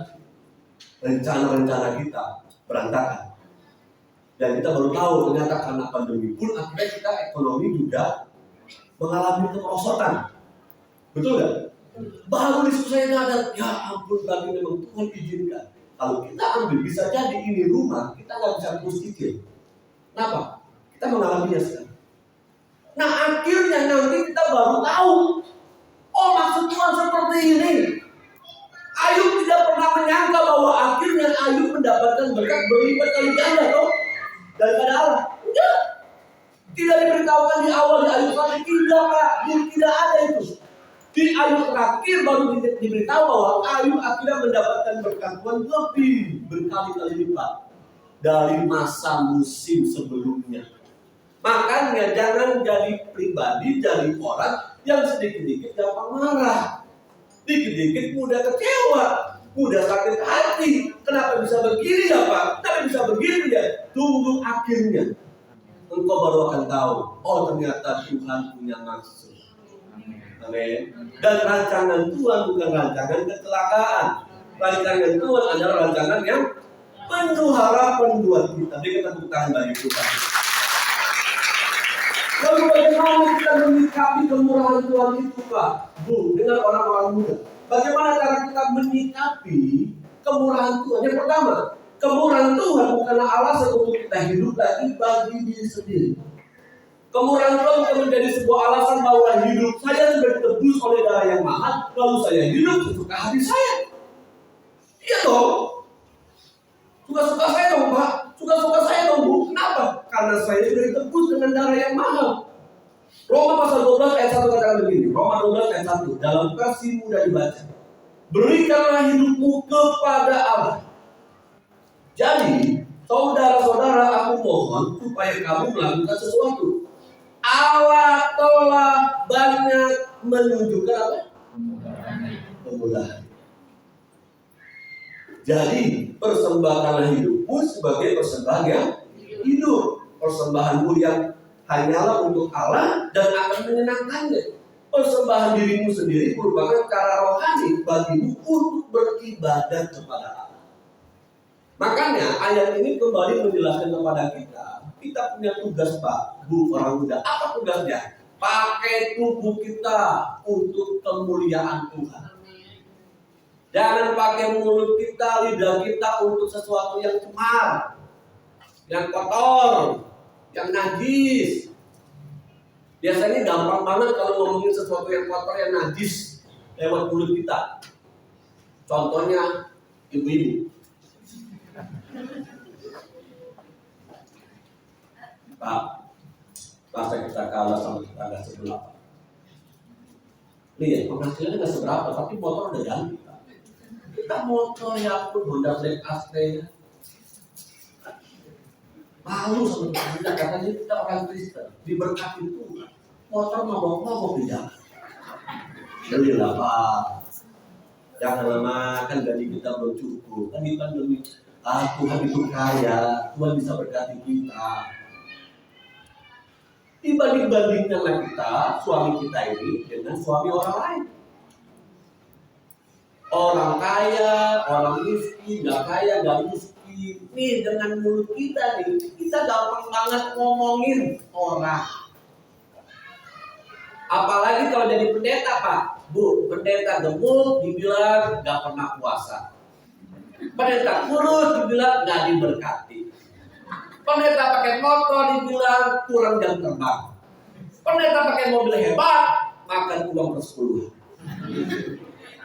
Speaker 3: rencana-rencana kita berantakan. Dan kita baru tahu ternyata karena pandemi pun akhirnya kita ekonomi juga mengalami kemerosotan. Betul nggak? Baru di situ saya nyadar, ya ampun, tapi memang Tuhan izinkan. Kalau kita ambil bisa jadi ini rumah, kita nggak bisa terus cicil. Kenapa? Kita mengalaminya sekarang. Nah akhirnya nanti kita baru tahu, oh maksud Tuhan seperti ini. Ayub tidak pernah menyangka bahwa akhirnya Ayub mendapatkan berkat berlipat kali ganda toh daripada Allah. Enggak. Tidak diberitahukan di awal di Ayub 1, tidak Pak, tidak ada itu. Di Ayub terakhir baru diberitahu bahwa Ayub akhirnya mendapatkan berkat Tuhan lebih berkali-kali lipat dari masa musim sebelumnya. Makanya jangan jadi pribadi, jadi orang yang sedikit-dikit gampang marah, dikit-dikit mudah kecewa, mudah sakit hati. Kenapa bisa begini ya Pak? Kenapa bisa begini ya? Tunggu akhirnya, engkau baru akan tahu. Oh ternyata Tuhan punya maksud. Amin. Dan rancangan Tuhan bukan rancangan kecelakaan. Rancangan Tuhan adalah rancangan yang penuh harapan buat kita. Jadi kita tepuk tangan bagi Tuhan. Lalu bagaimana kita menyikapi kemurahan Tuhan itu Pak? Bu, dengan orang-orang muda. Bagaimana cara kita menyikapi kemurahan Tuhan? Yang pertama, kemurahan Tuhan bukanlah alasan untuk kita hidup lagi bagi diri sendiri. Kemurahan Tuhan bukan menjadi sebuah alasan bahwa hidup saya sudah ditebus oleh darah yang mahal, lalu saya hidup sesuka hati saya. Iya dong. Suka-suka saya dong Pak. Suka-suka saya dong Bu. Kenapa? Karena saya sudah ditebus dengan darah yang mahal. Roma pasal 12 ayat 1 katakan begini. Roma 12 ayat 1 dalam versi mudah dibaca. Berikanlah hidupmu kepada Allah. Jadi, saudara-saudara, aku mohon supaya kamu melakukan sesuatu. Allah telah banyak menunjukkan apa? Kemudahan. Jadi, persembahkanlah hidupmu sebagai persembahan yang hidup. Persembahanmu yang hanyalah untuk Allah dan akan menyenangkannya. Persembahan dirimu sendiri merupakan cara rohani bagimu untuk beribadat kepada Allah. Makanya ayat ini kembali menjelaskan kepada kita punya tugas Pak, Bu, orang muda. Apa tugasnya? Pakai tubuh kita untuk kemuliaan Tuhan. Jangan pakai mulut kita, lidah kita untuk sesuatu yang cemar, yang kotor, yang najis. Biasanya gampang banget kalau ngomongin sesuatu yang kotor, yang najis lewat mulut kita. Contohnya ibu-ibu. Pak, masa kita kalah sama tetangga sebelah. Lihat, penghasilannya nggak seberapa, tapi motor udah ganti. Kita motor yang pun Honda Black Astra. Malu sama kita, katanya kita orang Kristen, diberkati Tuhan. Motor mabok-mabok di jalan. Belilah Pak. Jangan makan gaji kita belum cukup. Kan di pandemi, Tuhan itu kaya, Tuhan bisa berkati kita. Dibanding-bandingkanlah kita, suami kita ini dengan suami orang lain. Orang kaya, orang miskin, gak kaya, gak miskin. Nih dengan mulut kita nih, kita gampang banget ngomongin orang. Apalagi kalau jadi pendeta Pak, Bu, pendeta gemuk dibilang gak pernah puasa. Pendeta kurus dibilang gak diberkati. Pendeta pakai motor dibilang kurang jam terbang. Pendeta pakai mobil hebat, makan uang persepuluhan.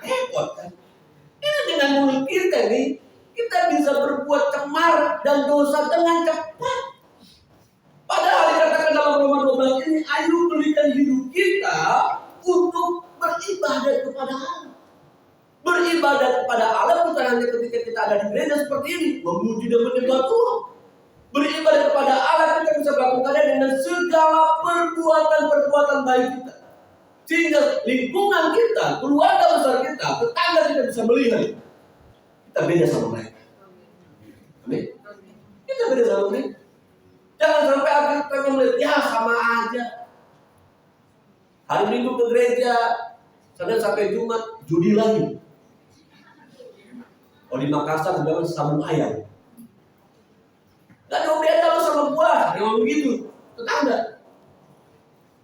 Speaker 3: Repot kan? Ini dengan mulut ini, kita bisa berbuat cemar dan dosa dengan cepat. Padahal dikatakan dalam Roma 12 ini, ayo berikan hidup kita untuk beribadat kepada Allah. Beribadat kepada Allah bukan hanya ketika kita ada di gereja seperti ini, memuji dan menyembah Tuhan. Beribadat kepada Allah kita bisa melakukannya dengan segala perbuatan-perbuatan baik kita. Sehingga lingkungan kita, keluarga besar kita, tetangga kita bisa melihat kita beda sama mereka. Amin. Kita beda sama mereka. Jangan sampai akhirnya kita melihat, ya sama aja. Hari Minggu ke gereja, Senin sampai Jumat judi lagi. Kalau di Makassar juga sabung ayam. Gak ada beda lo sama gua, memang begitu. Tetangga.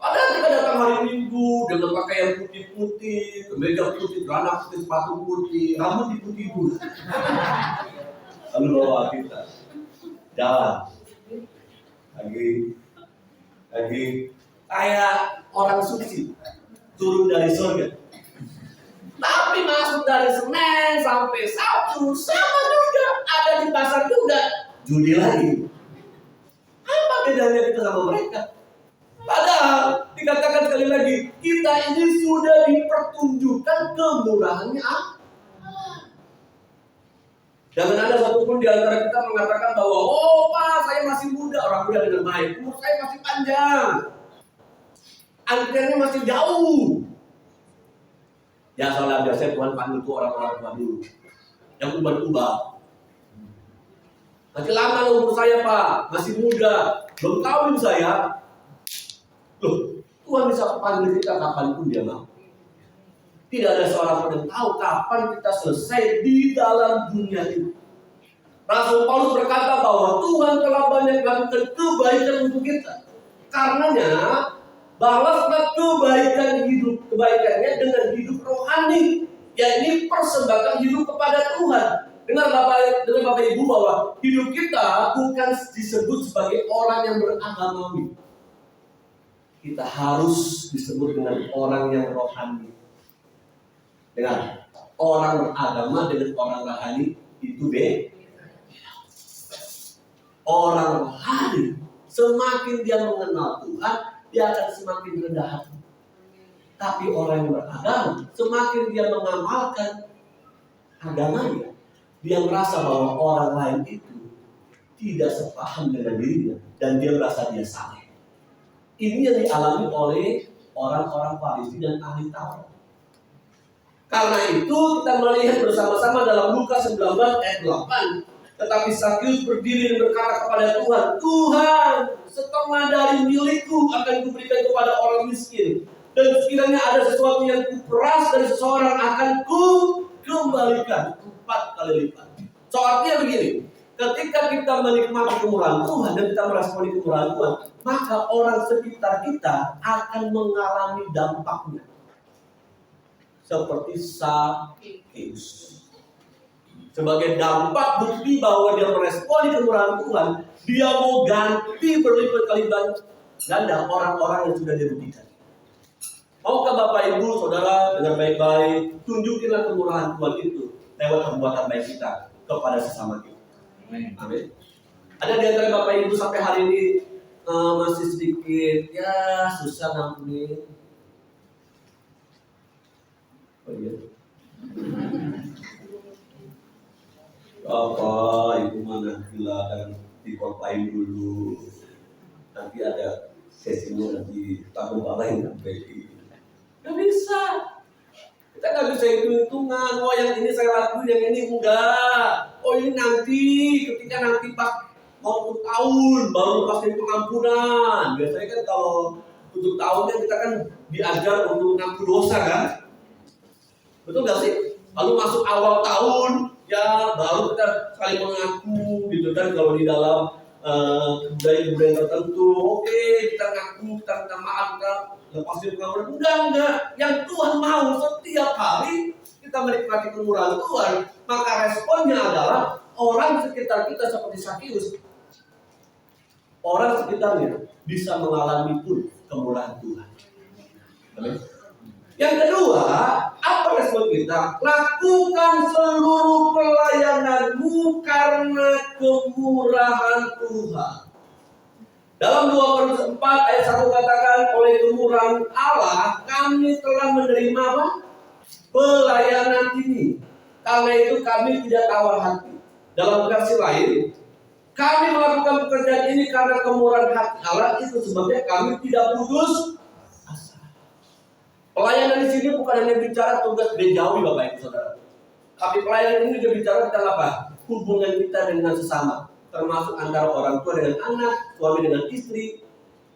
Speaker 3: Padahal kita datang hari Minggu dengan pakaian putih-putih, kemeja putih, celana putih, sepatu putih, rambut diputih dulu. Lalu bawa kita jalan lagi kayak orang suci turun dari surga. Tapi masuk dari Senin sampai Sabtu sama juga, ada di pasar juga judi lagi. Apa bedanya kita sama mereka? Padahal dikatakan sekali lagi, kita ini sudah dipertunjukkan kemurahannya Allah. Jangan ada satupun di antara kita mengatakan bahwa, oh Pak, saya masih muda. Orang muda dengan baik, umur saya masih panjang, antriannya masih jauh. Ya soalnya biasanya Tuhan panggil tuh orang-orang tua dulu yang ubah-ubah. Masih lama umur saya Pak, masih muda, belum kawin saya. Loh, Tuhan bisa panggil kita kapanpun Dia mau. Tidak ada seorang pun yang tahu kapan kita selesai di dalam dunia ini. Rasul Paulus berkata bahwa Tuhan telah banyak melakukan kebaikan untuk kita. Karenanya, balaslah kebaikannya dengan hidup rohani, yakni persembahkan hidup kepada Tuhan. Dengar Bapak Ibu bahwa hidup kita bukan disebut sebagai orang yang beragamawi. Kita harus disebut dengan orang yang rohani. Dengan orang beragama dengan orang rohani itu beda. Orang rohani semakin dia mengenal Tuhan, dia akan semakin rendah hati. Tapi orang yang beragama semakin dia mengamalkan agamanya, dia merasa bahwa orang lain itu tidak sepaham dengan dirinya dan dia merasa dia salah. Ini yang dialami oleh orang-orang Farisi dan ahli Taurat. Karena itu kita melihat bersama-sama dalam Lukas 19 ayat 8. Tetapi Sakius berdiri dan berkata kepada Tuhan, Tuhan, setengah dari milikku akan kuberikan kepada orang miskin. Dan sekiranya ada sesuatu yang kuperas dari seseorang akan ku kembalikan 4 kali lipat. Soalnya begini, ketika kita menikmati kemurahan Tuhan dan kita meresponi kemurahan Tuhan, maka orang sekitar kita akan mengalami dampaknya. Seperti Sakius. Sebagai dampak bukti bahwa dia meresponi kemurahan Tuhan, dia mau ganti berlipat kali ganda orang-orang yang sudah dirugikan. Maukah Bapak Ibu Saudara dengan baik-baik tunjukilah kemurahan Tuhan itu lewat perbuatan baik kita kepada sesama kita. Amin. Ada di antara Bapak Ibu sampai hari ini masih sedikit ya susah ngampuni. Oh iya. Bapak Ibu mana silakan dikopain dulu. Nanti ada sesinya nanti tahun lain sampai. Gak bisa. Kita gak bisa hitung-hitungan. Oh yang ini saya lakuin, yang ini enggak. Oh ini nanti, ketika nanti pas mau untuk tahun baru pasti pengampunan. Biasanya kan kalau untuk tahunnya kita kan diajar untuk mengampuni dosa kan. Betul gak sih? Lalu masuk awal tahun, ya baru kita sekali mengaku gitu kan. Kalau di dalam budaya-budaya tertentu, oke, kita ngaku, kita minta maaf, kita lepasin pengampunan. Enggak. Yang Tuhan mau setiap hari kita menikmati kemurahan Tuhan, maka responnya adalah orang sekitar kita seperti Sakius. Orang sekitarnya bisa mengalami pun kemurahan Tuhan. Amin. Yang kedua, apa respon kita? Lakukan seluruh pelayanan pelayanan ini. Karena itu kami tidak tawar hati. Dalam versi lain, kami melakukan pekerjaan ini karena kemurahan hati Allah, itu sebabnya kami tidak putus asa. Pelayanan di sini bukan hanya bicara tugas gerejawi Bapak Ibu Saudara. Tapi pelayanan ini juga bicara tentang apa? Hubungan kita dengan sesama, termasuk antara orang tua dengan anak, suami dengan istri,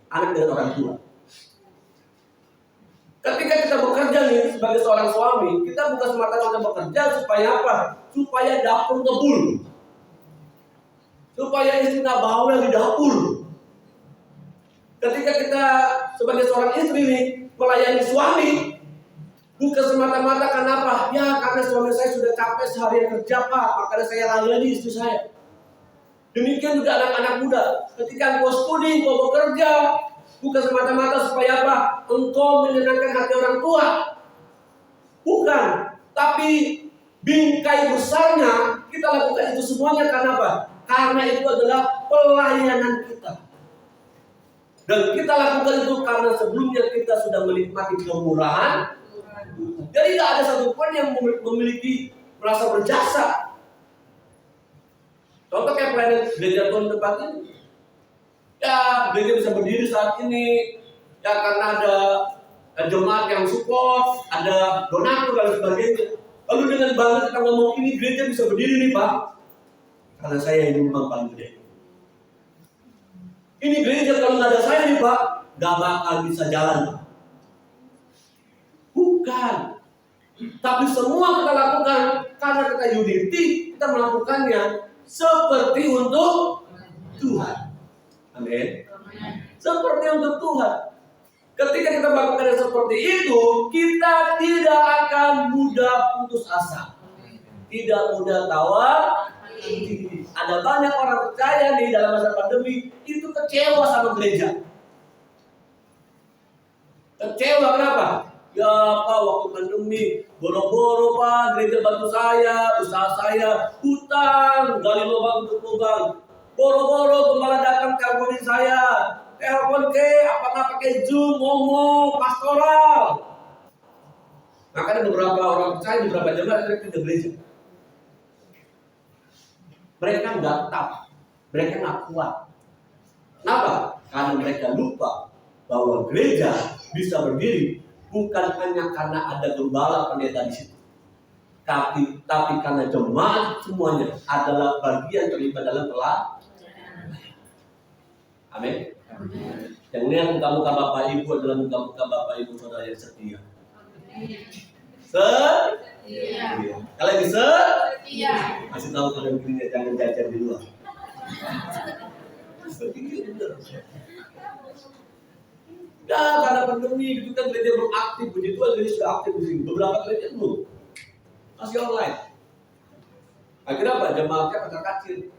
Speaker 3: anak dengan orang tua. Ketika kita bekerja nih sebagai seorang suami, kita bukan semata-mata bekerja supaya apa? Supaya dapur ngebul, supaya istri nggak bawel di dapur. Ketika kita sebagai seorang istri nih melayani suami, bukan semata-mata karena apa? Ya karena suami saya sudah capek seharian kerja Pak, makanya saya layani istri saya. Demikian juga anak-anak muda. Ketika engkau studi, engkau bekerja, bukan semata-mata supaya apa? Engkau menyenangkan hati orang tua. Bukan. Tapi bingkai besarnya kita lakukan itu semuanya karena apa? Karena itu adalah pelayanan kita. Dan kita lakukan itu karena sebelumnya kita sudah menikmati kemurahan. Jadi tidak ada satupun yang memiliki merasa berjasa. Contoh kayak pelayanan gereja Tuhan tempat ini. Ya, gereja bisa berdiri saat ini ya karena ada jemaat yang support, ada donatur dan sebagainya. Lalu dengan bangga kita ngomong ini gereja bisa berdiri nih Pak, karena saya yang nyumbang paling gede. Ini gereja kalau nggak ada saya nih Pak, nggak bakal bisa jalan Pak. Bukan. Tapi semua kita lakukan karena kita unity, kita melakukannya seperti untuk Tuhan. Amin. Seperti untuk Tuhan. Ketika kita melakukan seperti itu, kita tidak akan mudah putus asa, tidak mudah tawar. Ada banyak orang percaya nih dalam masa pandemi itu kecewa sama gereja. Kecewa kenapa? Ya Pak, waktu pandemi boro-boro Pak, gereja bantu saya, usaha saya, hutang, gali lubang untuk lubang. Boro-boro gembala datang teleponin saya, telepon apakah pakai Zoom, ngomong, pastoral. Makanya beberapa orang percaya, beberapa jemaat mereka ke gereja. Mereka nggak tetap, mereka nggak kuat. Kenapa? Karena mereka lupa bahwa gereja bisa berdiri bukan hanya karena ada gembala pendeta di situ, tapi karena jemaat semuanya adalah bagian terlibat dalam pelayanan. Amin. Yang lihat muka-muka Bapak Ibu adalah muka-muka Bapak Ibu saudara yang setia. Setia. Kalau bisa, kasih tahu kalian kirinya jangan jajan di luar. Ya karena pandemi itu kan gereja belum aktif, begitu gereja sudah aktif di sini. Beberapa gereja belum, masih online. Akhirnya apa? Jemaatnya kecil-kecil.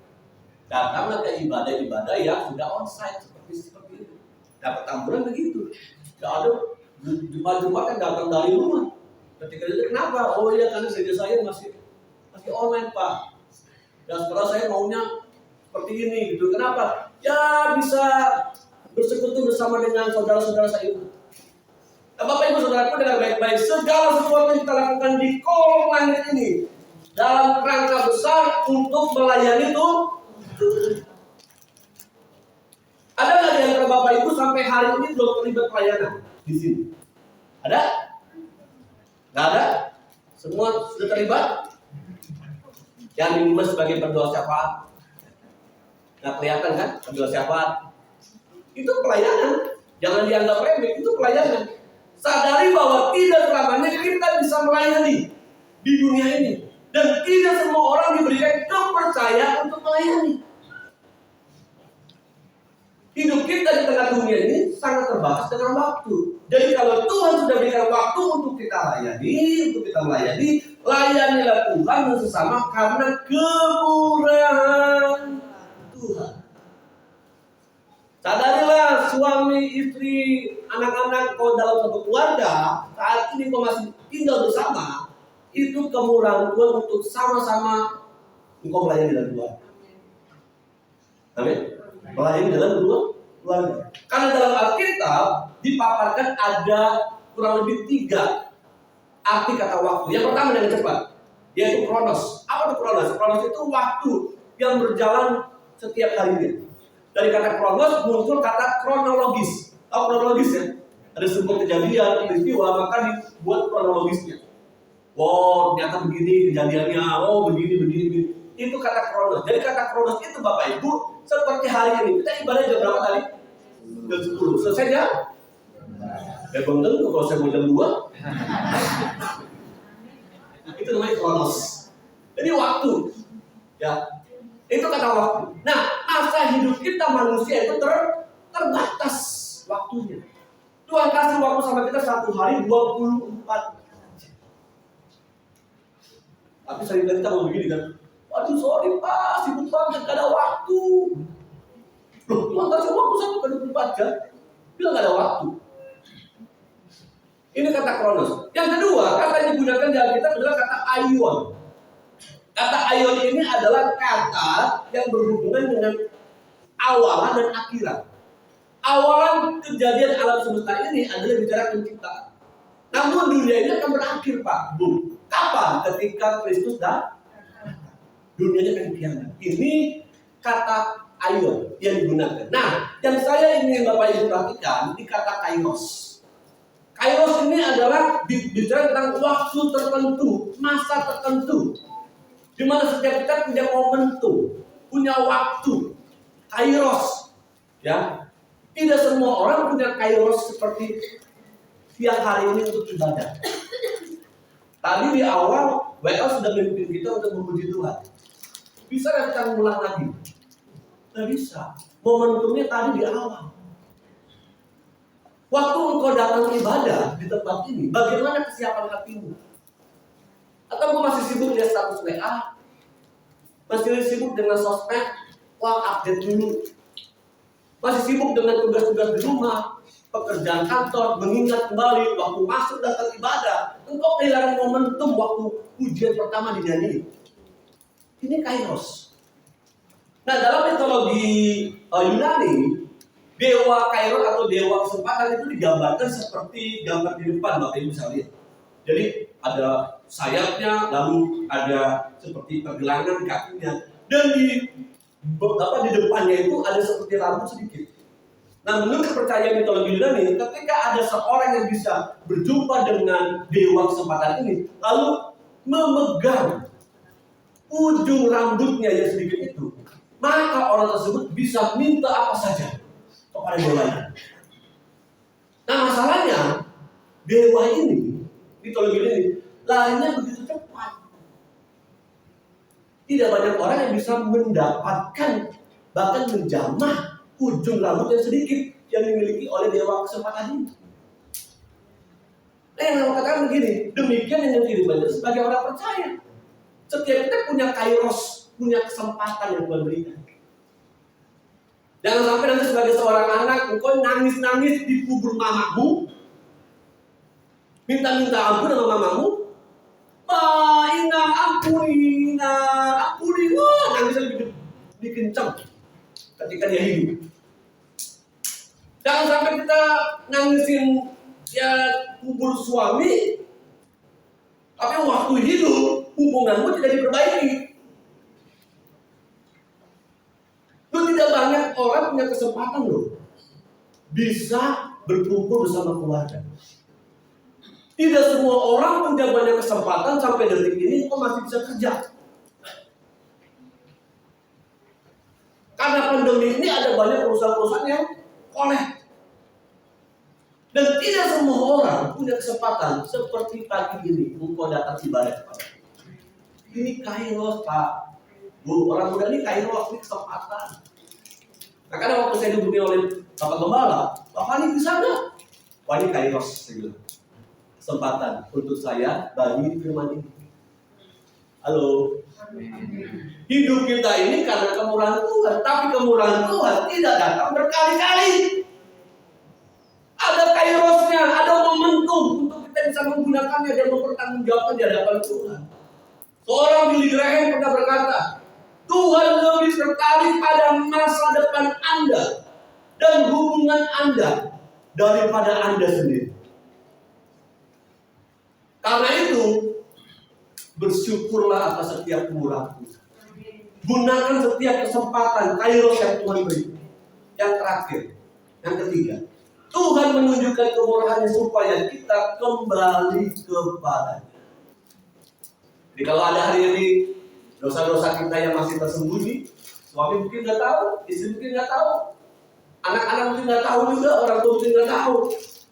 Speaker 3: Datanglah ke ibadah-ibadah yang sudah onsite seperti itu. Dapat tamburan begitu. Tidak ada jemaat-jemaat yang datang dari rumah. Ketika itu kenapa? Oh iya karena gereja saya masih online Pak. Dan setelah saya maunya seperti ini gitu. Kenapa? Ya bisa bersekutu bersama dengan saudara-saudara saya. Nah, Bapak Ibu Saudaraku dengan baik-baik segala sesuatu yang kita lakukan di kolong langit ini dalam rangka besar untuk melayani itu. Ada nggak di antara Bapak Ibu sampai hari ini belum terlibat pelayanan di sini? Ada? Nggak ada? Semua sudah terlibat? Yang minimal sebagai pendoa syafaat. Nggak kelihatan kan pendoa syafaat? Itu pelayanan. Jangan dianggap remeh, itu pelayanan. Sadari bahwa tidak selamanya kita bisa melayani di dunia ini. Dan tidak semua orang diberikan kepercayaan untuk melayani. Hidup kita di tengah dunia ini sangat terbatas dengan waktu. Jadi kalau Tuhan sudah berikan waktu untuk kita melayani, layanilah Tuhan dan sesama karena kemurahan Tuhan. Sadarilah suami, istri, anak-anak kau dalam satu keluarga, saat ini kau masih tinggal bersama, itu kemurahan Tuhan untuk sama-sama engkau melayani dalam keluarga. Amin. Melayani dalam keluarga. Karena dalam Alkitab dipaparkan ada kurang lebih 3 arti kata waktu. Yang pertama dengan cepat, yaitu kronos. Apa itu kronos? Kronos itu waktu yang berjalan setiap harinya. Dari kata kronos muncul kata kronologis. Tahu kronologis ya? Ada sebuah kejadian, peristiwa, maka dibuat kronologisnya. Wow, ternyata begini kejadiannya. Oh, begini. Itu kata kronos. Jadi kata kronos itu Bapak Ibu seperti hari ini. Kita ibadah jam berapa tadi? Jam 10. Selesai jam? Ya belum tentu kalau saya mau jam 2. Itu namanya kronos. Jadi waktu. Ya. Itu kata waktu. Nah, masa hidup kita manusia itu terbatas waktunya. Tuhan kasih waktu sama kita 1 hari 24 jam. Tapi seringkali kita mau begini kan, waduh sorry Pak, sibuk banget, gak ada waktu. Loh, Tuhan kasih waktu 1 kali 24 jam, bilang gak ada waktu. Ini kata kronos. Yang kedua, kata yang digunakan di Alkitab adalah kata aion. Kata aion ini adalah kata yang berhubungan dengan awalan dan akhirat. Awalan kejadian alam semesta ini adalah bicara penciptaan. Namun dunia ini akan berakhir Pak, Bu. Kapan? Ketika Kristus datang. Dunianya akan kiamat. Ini kata aion yang digunakan. Nah, yang saya ingin Bapak Ibu perhatikan di kata kairos. Kairos ini adalah bicara tentang waktu tertentu, masa tertentu, di mana setiap kita punya momentum, punya waktu. Kairos, ya. Tidak semua orang punya kairos seperti tiap hari ini untuk ibadah. Tadi di awal WL sudah memimpin kita untuk memuji Tuhan. Bisa nggak kita ngulang lagi? Nggak bisa. Momentumnya tadi di awal. Waktu engkau datang ibadah di tempat ini, bagaimana kesiapan hatimu? Atau engkau masih sibuk lihat status WA? Masih sibuk dengan sosmed? Wah, update dulu. Masih sibuk dengan tugas-tugas di rumah, pekerjaan kantor, mengingat kembali waktu masuk datang ibadah. Engkau kehilangan momentum waktu ujian pertama dinyanyi. Ini kairos. Nah, dalam mitologi Yunani, dewa kairos atau dewa kesempatan itu digambarkan seperti gambar di depan, Bapak Ibu bisa lihat. Jadi ada sayapnya, lalu ada seperti pergelangan kakinya, dan di depannya itu ada seperti rambut sedikit. Nah, menurut kepercayaan mitologi Yunani, ketika ada seorang yang bisa berjumpa dengan dewa kesempatan ini, lalu memegang ujung rambutnya yang sedikit itu, maka orang tersebut bisa minta apa saja kepada dewanya. Nah, masalahnya dewa ini, mitologi ini, larinya begitu cepat. Tidak banyak orang yang bisa mendapatkan, bahkan menjamah ujung rambut yang sedikit yang dimiliki oleh dewa kesempatan ini. Nah, yang saya katakan begini, demikian yang kehidupan itu sebagai orang percaya. Setiap kita punya kairos, punya kesempatan yang Tuhan berikan. Jangan sampai nanti sebagai seorang anak, engkau nangis-nangis di kubur mamamu, minta-minta ampun sama mamamu, Ina, ampuni, wah, nangisnya lebih kencang ketika dia hidup. Jangan sampai kita nangisin ya kubur suami, tapi waktu hidup hubunganmu tidak diperbaiki. Itu tidak banyak orang punya kesempatan loh bisa berkumpul bersama keluarga. Tidak semua orang punya banyak kesempatan sampai detik ini kok masih bisa kerja. Karena pandemi ini ada banyak perusahaan-perusahaan yang kolek. Dan tidak semua orang punya kesempatan seperti pagi ini engkau datang ibadah kepada. Ini kairos Pak. Bu, orang muda ini kairos, ini kesempatan. Nah, karena waktu saya dihubungi oleh Bapak Gembala, Bapak ini bisa nggak? Wah, ini kairos, saya bilang. Kesempatan untuk saya bagi firman ini. Halo. Hidup kita ini karena kemurahan Tuhan, tapi kemurahan Tuhan tidak datang berkali-kali. Ada kairosnya, ada momentum untuk kita bisa menggunakannya dan mempertanggungjawabkan di hadapan Tuhan. Seorang Billy Graham pernah berkata, Tuhan lebih tertarik pada masa depan Anda dan hubungan Anda daripada Anda sendiri. Karena itu, bersyukurlah atas setiap kemurahan Tuhan. Gunakan setiap kesempatan kairos yang Tuhan beri. Yang terakhir, yang ketiga, Tuhan menunjukkan kemurahannya supaya kita kembali kepada-Nya. Jadi kalau ada hari ini dosa-dosa kita yang masih tersembunyi, suami mungkin nggak tahu, istri mungkin nggak tahu, anak-anak mungkin nggak tahu juga, orang tua mungkin nggak tahu.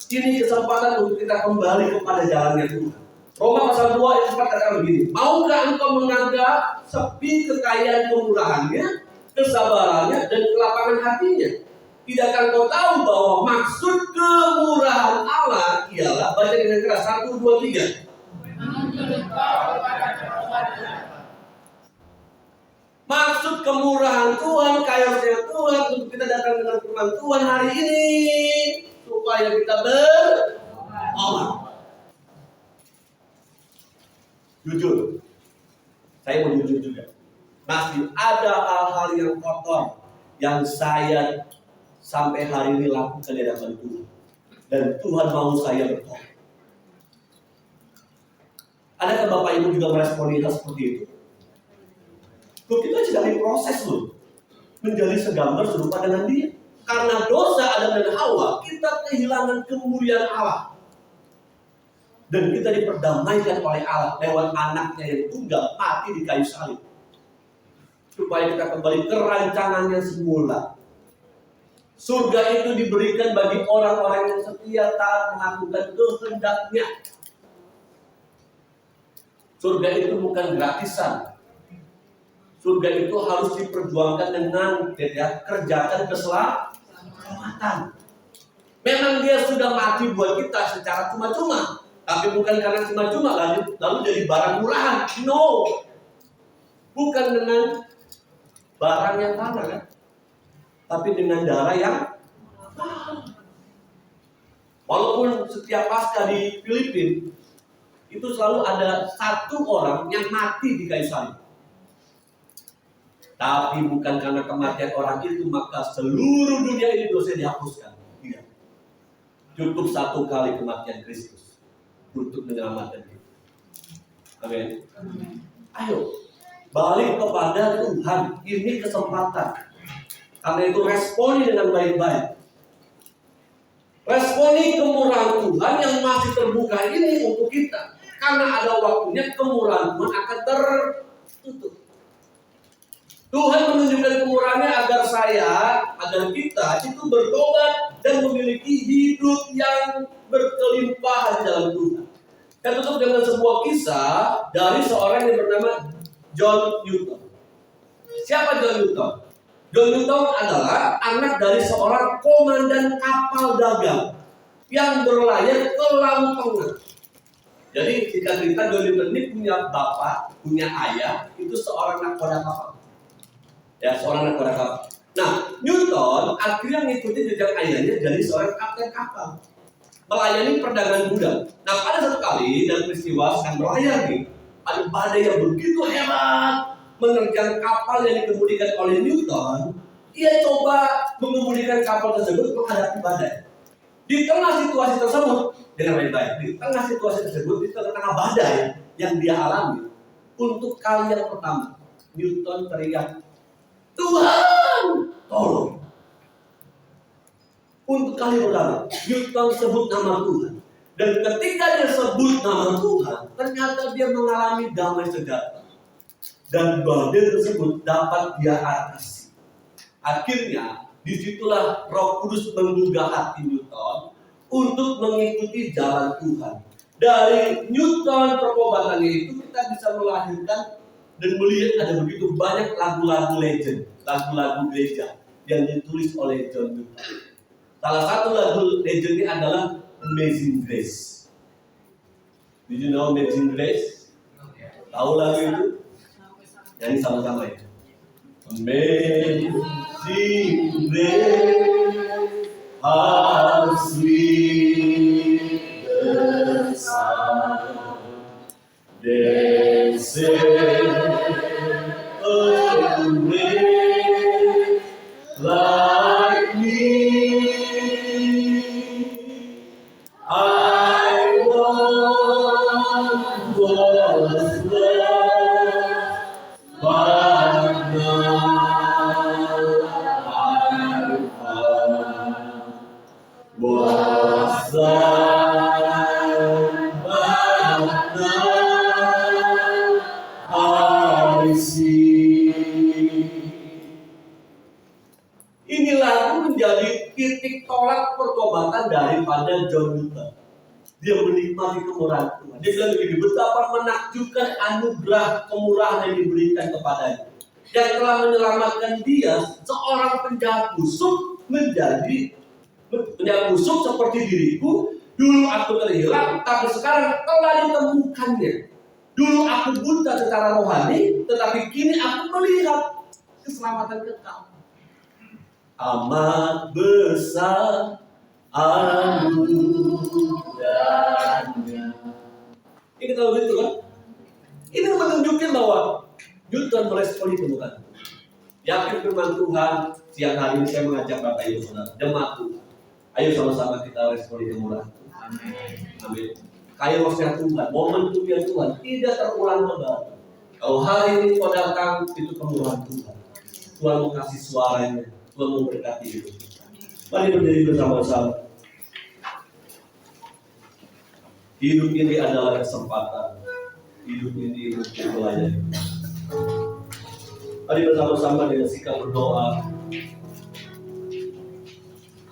Speaker 3: Ini kesempatan untuk kita kembali kepada jalannya Tuhan. Roma pasal 2 ayat 4 katakan begini, maukah engkau menganggap sepi kekayaan kemurahannya, kesabarannya, dan kelapangan hatinya? Tidakkah engkau tahu bahwa maksud kemurahan Allah ialah, baca dengan keras, 1, 2, 3. Maksud kemurahan Tuhan, kayasnya Tuhan untuk kita datang dengan firman Tuhan hari ini supaya kita bertobat. Jujur, saya mau jujur juga. Masih ada hal-hal yang kotor yang saya sampai hari ini lakukan di hadapan Tuhan, dan Tuhan mau saya bertobat. Adakah Bapak Ibu juga meresponi hal seperti itu? Loh, kita sedang diproses loh, menjadi segambar serupa dengan Dia. Karena dosa Adam dan Hawa, kita kehilangan kemuliaan Allah. Dan kita diperdamaikan oleh Allah lewat anaknya yang tunggal mati di kayu salib. Supaya kita kembali ke rancangannya semula. Surga itu diberikan bagi orang-orang yang setia taat melakukan kehendak-Nya. Surga itu bukan gratisan. Surga itu harus diperjuangkan dengan kerjakan keselamatan. Memang Dia sudah mati buat kita secara cuma-cuma, tapi bukan karena cuma-cuma lalu jadi barang murahan. No, bukan dengan barang yang tanah, kan? Tapi dengan darah yang mahal. Walaupun setiap pasca di Filipina itu selalu ada satu orang yang mati di kayu salib. Tapi bukan karena kematian orang itu maka seluruh dunia ini dosa dihapuskan. Tidak. Cukup satu kali kematian Kristus untuk menyelamatkan kita. Amin. Ayo balik kepada Tuhan. Ini kesempatan. Karena itu responi dengan baik-baik. Responi kemurahan Tuhan yang masih terbuka ini untuk kita. Karena ada waktunya kemurahan Tuhan akan tertutup. Tuhan menunjukkan kemurahannya agar kita itu bertobat dan memiliki hidup yang berkelimpahan di dalam Tuhan. Saya tutup dengan sebuah kisah dari seorang yang bernama John Newton. Siapa John Newton? John Newton adalah anak dari seorang komandan kapal dagang yang berlayar ke Laut Tengah. Jadi jika cerita John Newton ini punya bapak, punya ayah, itu seorang nakoda kapal. Ya, seorang nakoda kapal. Nah, Newton akhirnya mengikuti jejak ayahnya jadi seorang kapten kapal, melayani perdagangan budak. Nah, pada satu kali dalam peristiwa sedang berlayar nih, ada badai yang begitu hebat menerjang kapal yang dikemudikan oleh Newton. Ia coba mengemudikan kapal tersebut menghadapi badai. Di tengah situasi tersebut, dengan baik-baik, di tengah situasi tersebut, di tengah badai yang dia alami, untuk kali yang pertama, Newton teriak, Tuhan, tolong. Untuk kali pertama, Newton sebut nama Tuhan. Dan ketika dia sebut nama Tuhan, ternyata dia mengalami damai sejahtera. Dan badai tersebut dapat dia atasi. Akhirnya, disitulah Roh Kudus menggugah hati Newton untuk mengikuti jalan Tuhan. Dari Newton pertobatannya itu kita bisa melahirkan dan melihat ada begitu banyak lagu-lagu legend, lagu-lagu gereja yang ditulis oleh John Newton. Salah satu lagu legendnya adalah Amazing Grace. Did you know Amazing Grace? Tahu lagu itu? Nyanyi sama-sama ya. Amazing Grace, how sweet the sound that saved a wretch like me. I once titik tolak pertobatan daripada John Newton. Dia menikmati kemurahan Tuhan. Dia bilang begini, betapa menakjubkan anugerah kemurahan yang diberikan kepadanya, yang telah menyelamatkan dia, seorang penjahat busuk, menjadi penjahat busuk seperti diriku. Dulu aku terhilang, tapi sekarang telah ditemukannya. Dulu aku buta secara rohani, tetapi kini aku melihat keselamatan kekal. Amat besar anugerahnya. Ini tahu itu kan? Ini menunjukkan bahwa Newton meresponi kemurahan. Yakin firman Tuhan. Siang hari ini saya mengajak Bapak Ibu Saudara, jemaat Tuhan, ayo sama-sama kita responi kemurahan. Amin. Kairosnya Tuhan, momentumnya Tuhan tidak terulang kembali. Kalau hari ini kau datang, itu kemurahan Tuhan. Tuhan mau kasih suaranya, Tuhan mau berkati hidup kita. Mari berdiri bersama-sama. Hidup ini adalah kesempatan. Hidup ini untuk melayani. Mari bersama-sama dengan sikap berdoa,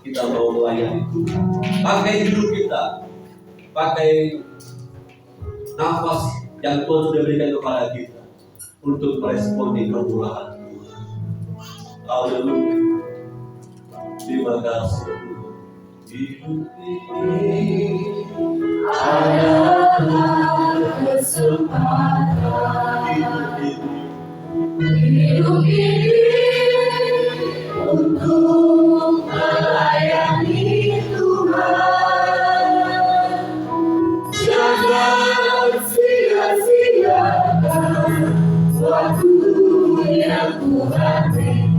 Speaker 3: kita mau melayani Tuhan. Pakai hidup kita, pakai nafas yang Tuhan sudah berikan kepada kita untuk meresponi kemurahan Tuhan. Haleluya. Terima kasih. Hidup ini adalah kesempatan. Hidup ini untuk melayani Tuhan. Jangan sia-siakan waktu yang Tuhan beri.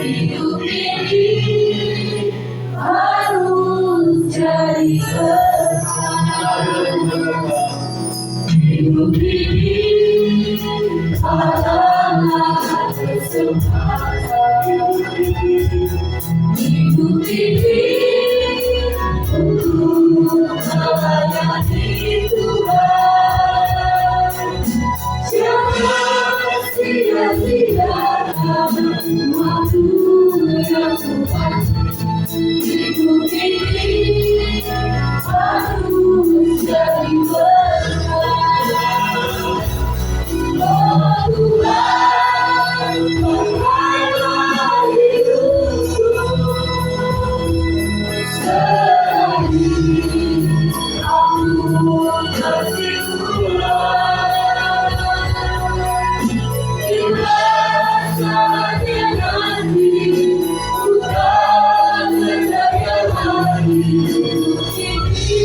Speaker 3: Hidup ini harus jadi berkah. Hidup ini adalah kesempatan. Hidup ini untuk melayani Tuhan. Jangan sia-siakan waktu yang Tuhan. Hidup ini harus jadi berkah. Oh Tuhan, pakailah hidupku selagi aku masih kurang. Bila saatnya nanti Tuhan berdaya lagi, ini sudah jadi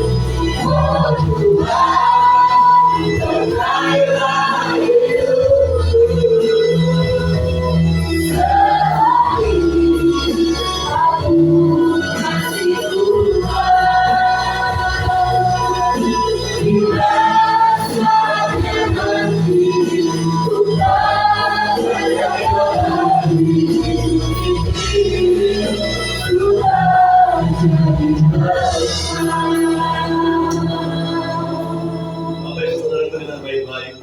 Speaker 3: berkah. Oh Tuhan, pakailah hidupku selagi aku masih kurang. Bila saatnya nanti Tuhan berdaya lagi, ini sudah jadi berkah. Bapak Ibu Saudara dengan baik-baik,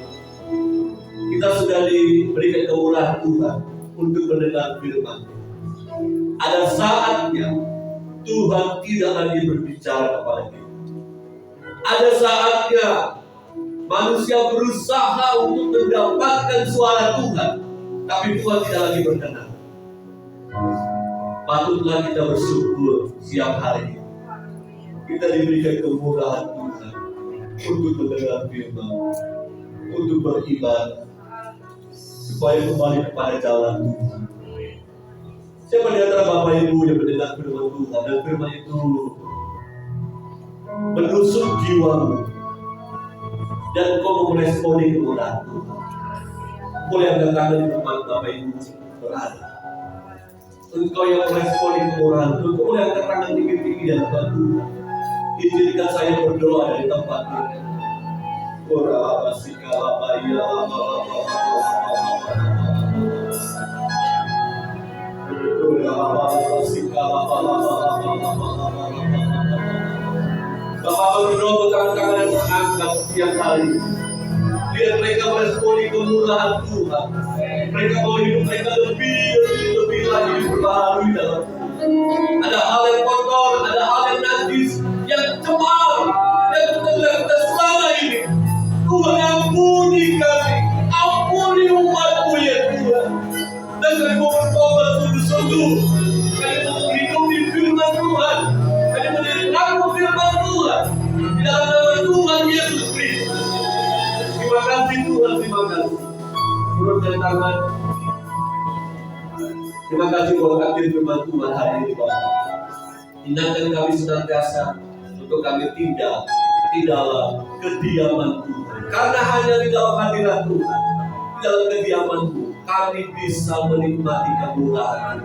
Speaker 3: kita sudah diberikan kemurahan Tuhan untuk mendengar firman. Ada saatnya Tuhan tidak lagi berbicara kepada kita. Ada saatnya manusia berusaha untuk mendapatkan suara Tuhan, tapi Tuhan tidak lagi berkenan. Patutlah kita bersyukur siap hari ini. Kita diberikan kemurahan Tuhan untuk mendengar firman, untuk beribadah, supaya kembali kepada jalan Tuhan. Siapa di antara Bapak Ibu yang mendengar firman Tuhan dan firman itu menusuk jiwamu dan kau meresponi kemurahan Tuhan? Boleh angkat tangan di tempat Bapak Ibu berada. Engkau yang meresponi kemurahan Tuhan, kau boleh angkat tangan tinggi-tinggi di hadapan Tuhan. Izinkan saya berdoa dari tempat ini. Ora sikala baya Bapak berdoa, tangan-tangan yang terangkat setiap hari. Biar mereka meresponi kemurahan Tuhan. Mereka mau hidup mereka lebih lagi diperbaharui dalam Tuhan. Ada hal yang kotor, ada hal yang najis, yang cemar, yang kita selama ini. Tuhan ampuni kami, ampuni umatmu ya Tuhan. Dan kami mau bertobat sungguh-sungguh. Kami mau mengikuti firman Tuhan. Kami mau mengaku firman Tuhan. Di dalam nama Tuhan Yesus Kristus. Terima kasih Tuhan, terima kasih. Turunkan tangan. Terima kasih buat takdir firman Tuhan hari ini Bapak. Ingatkan kami senantiasa untuk kami tinggal di dalam kediaman Tuhan. Karena hanya di dalam hadirat Tuhan, di dalam kediaman-Mu, kami bisa menikmati kemurahan,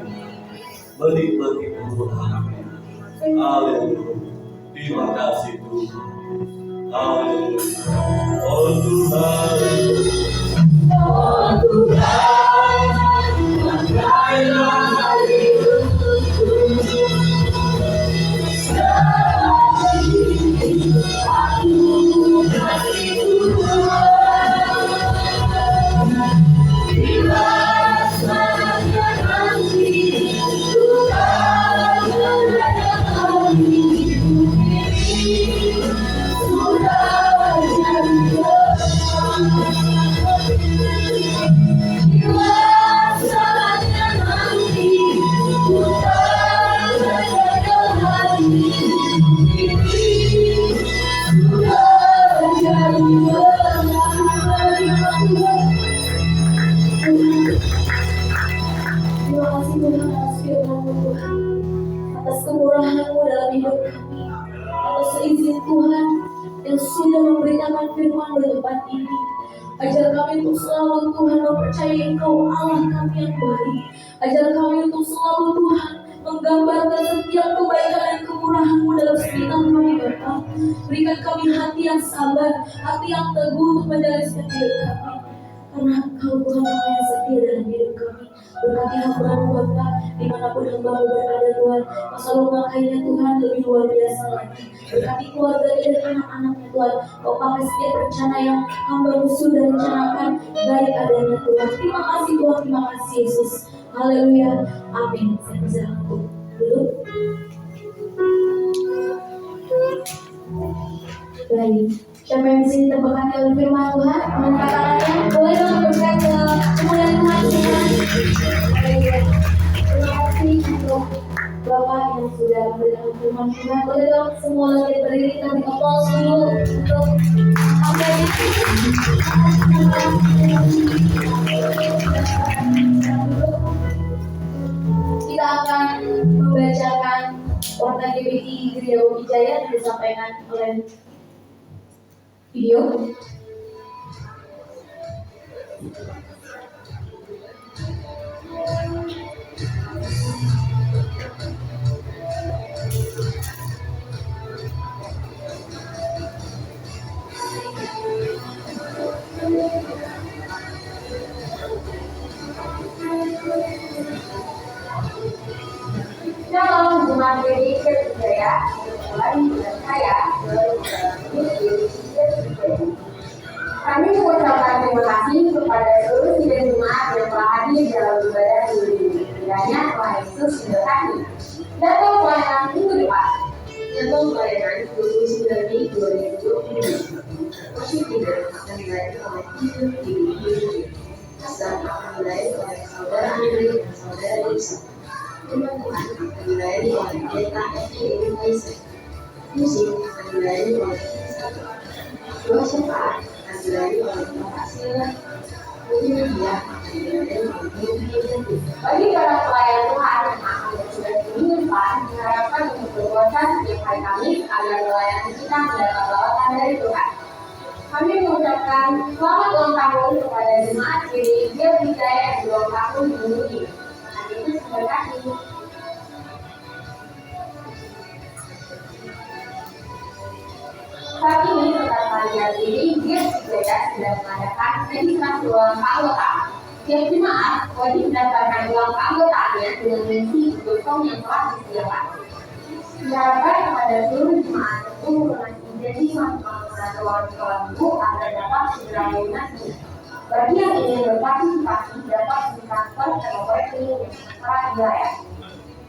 Speaker 3: menikmati kemurahan. Haleluya. Terima kasih Tuhan. Haleluya. Oh Tuhan. Oh Tuhan. Atas kemurahan-Mu dalam hidup kami, atas seizin Tuhan yang sudah memberitakan firman-Mu di tempat ini. Ajar kami untuk selalu Tuhan mempercayai Engkau Allah kami yang baik. Ajar kami untuk selalu Tuhan menggambarkan setiap kebaikan dan kemurahan-Mu dalam sekitar kami Bapa. Berikan kami hati yang sabar, hati yang teguh untuk menjalankan hidup kami. Karena Engkau Tuhan yang setia dalam hidup kami. Berkati hamba-Mu Bapa, dimanapun hamba-Mu berada Tuhan, masa makainya Tuhan lebih luar biasa lagi. Berkati keluarganya dan anak-anaknya Tuhan. Kau pakai setiap rencana yang hamba-Mu sudah rencanakan baik adanya Tuhan. Terima kasih Tuhan, terima kasih Yesus. Haleluya, amin. Saya berjalan untuk duduk. Baik, siapa yang disini terberkati oleh firman Tuhan? Mengangkat tangannya, boleh dong berkat ke kemuliaan Tuhan. Terima kasih untuk Bapak yang sudah memberikan firman Tuhan. Boleh dong semua lagi berdiri, kita beri aplaus dulu untuk apa ini. Kita akan membacakan Warta GBI Gereja Wijaya yang disampaikan oleh video.
Speaker 4: Dalam hubungan GBI Wijaya, mulai dengan saya, kami mengucapkan terima kasih kepada seluruh sidang jemaat yang telah hadir dalam ibadah ini. Kiranya Tuhan Yesus memberkati. Datang pelayanan minggu depan. Datang pelayanan 29 Mei 2020. Worship leader akan dilayani oleh Ibu Diri. Hasan akan dilayani oleh saudara Andri dan saudara Lisa. Firman Tuhan akan dilayani oleh Pendeta F.E. Indonesia. Musik akan dilayani oleh Doa Syafaat akan dilayani oleh Bapak Sila. Multimedia akan dilayani oleh Ibu. Bagi para pelayan Tuhan yang akan bertugas di minggu depan, diharapkan untuk berpuasa setiap hari Kamis agar pelayanan kita mendapat lawatan dari Tuhan. Kami mengucapkan selamat ulang tahun kepada jemaat Gereja Wijaya yang berulang tahun minggu ini. Tuhan Yesus memberkati. Saat ini Kota Pelajar ini Wijaya sedang mengadakan registrasi ulang anggota. Setiap jemaat wajib mendaftarkan ulang keanggotaannya dengan mengisi Google Form yang telah disediakan. Diharapkan kepada seluruh jemaat untuk informasi identitas masukkan keluarga-keluargamu agar dapat segera melunasi. Bagi yang ingin berpartisipasi dapat mentransfer ke nomor rekening yang tertera di layar.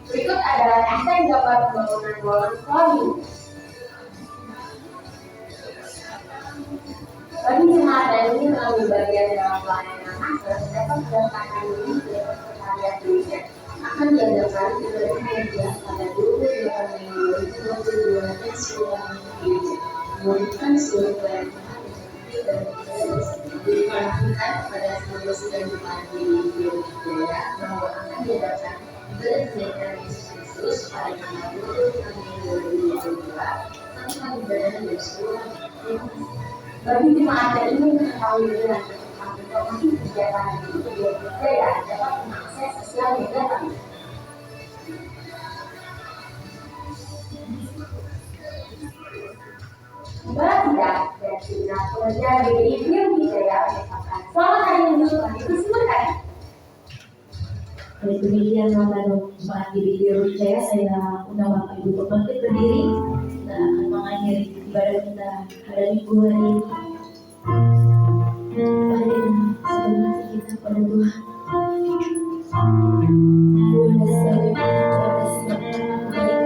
Speaker 4: Berikut adalah desain gambar bangunan ruangan sekolah. Bagi jemaat yang ingin mengambil bagian dalam pelayanan masker dapat mendaftarkan diri ke Sekretariat Gereja. Akan diadakan di bulan Media pada 28 Mei 2022 dan seluruh gereja. Memberikan seluruh pelayanan dan diinformasikan kepada seluruh sidang jemaat di gereja bahwa akan diadakan Gereja Yesus Kristus pada tanggal 25 Mei 2022 tanpa ibadah dan seluruh. Bagi jemaat yang ingin mengetahui lebih lanjut tentang informasi kegiatan di gereja dapat mengakses sosial media kami. Mbak Tidak dan Timnas Pekerja GBI Film Wijaya menyatakan selamat hari Minggu Tuhan Yesus memberkati.
Speaker 1: Baik, demikian Bapak Jemaat GBI Film Wijaya, saya undang Bapak Ibu untuk bangkit berdiri. Kita akan mengakhiri ibadah kita pada minggu hari ini. Mari sebentar kita pada Tuhan. Tuhan sebagai Tuhan sebagai kebaikan terima kasih sebagaimana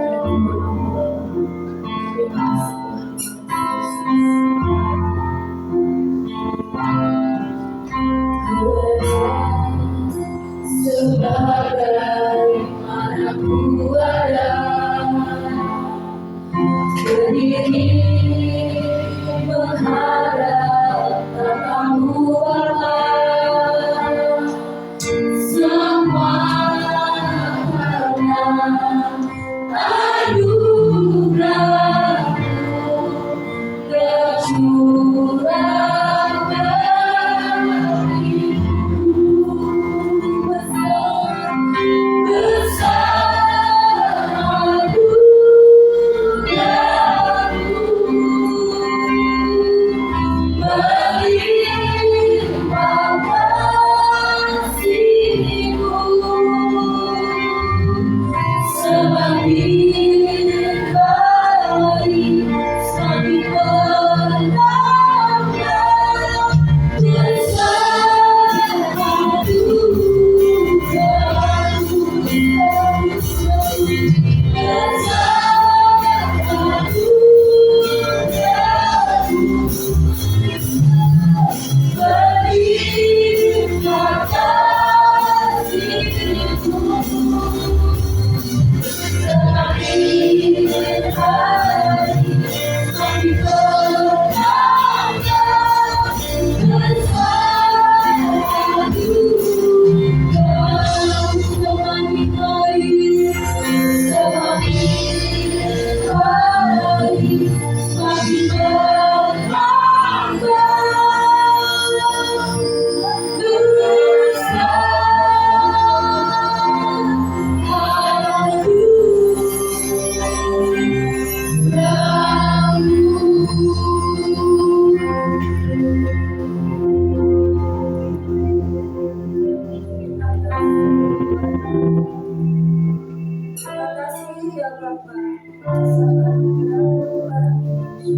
Speaker 1: ku ada berdiri menghadap tatamu Bapa, semua karena anugerah-Mu tercurah dari-Mu.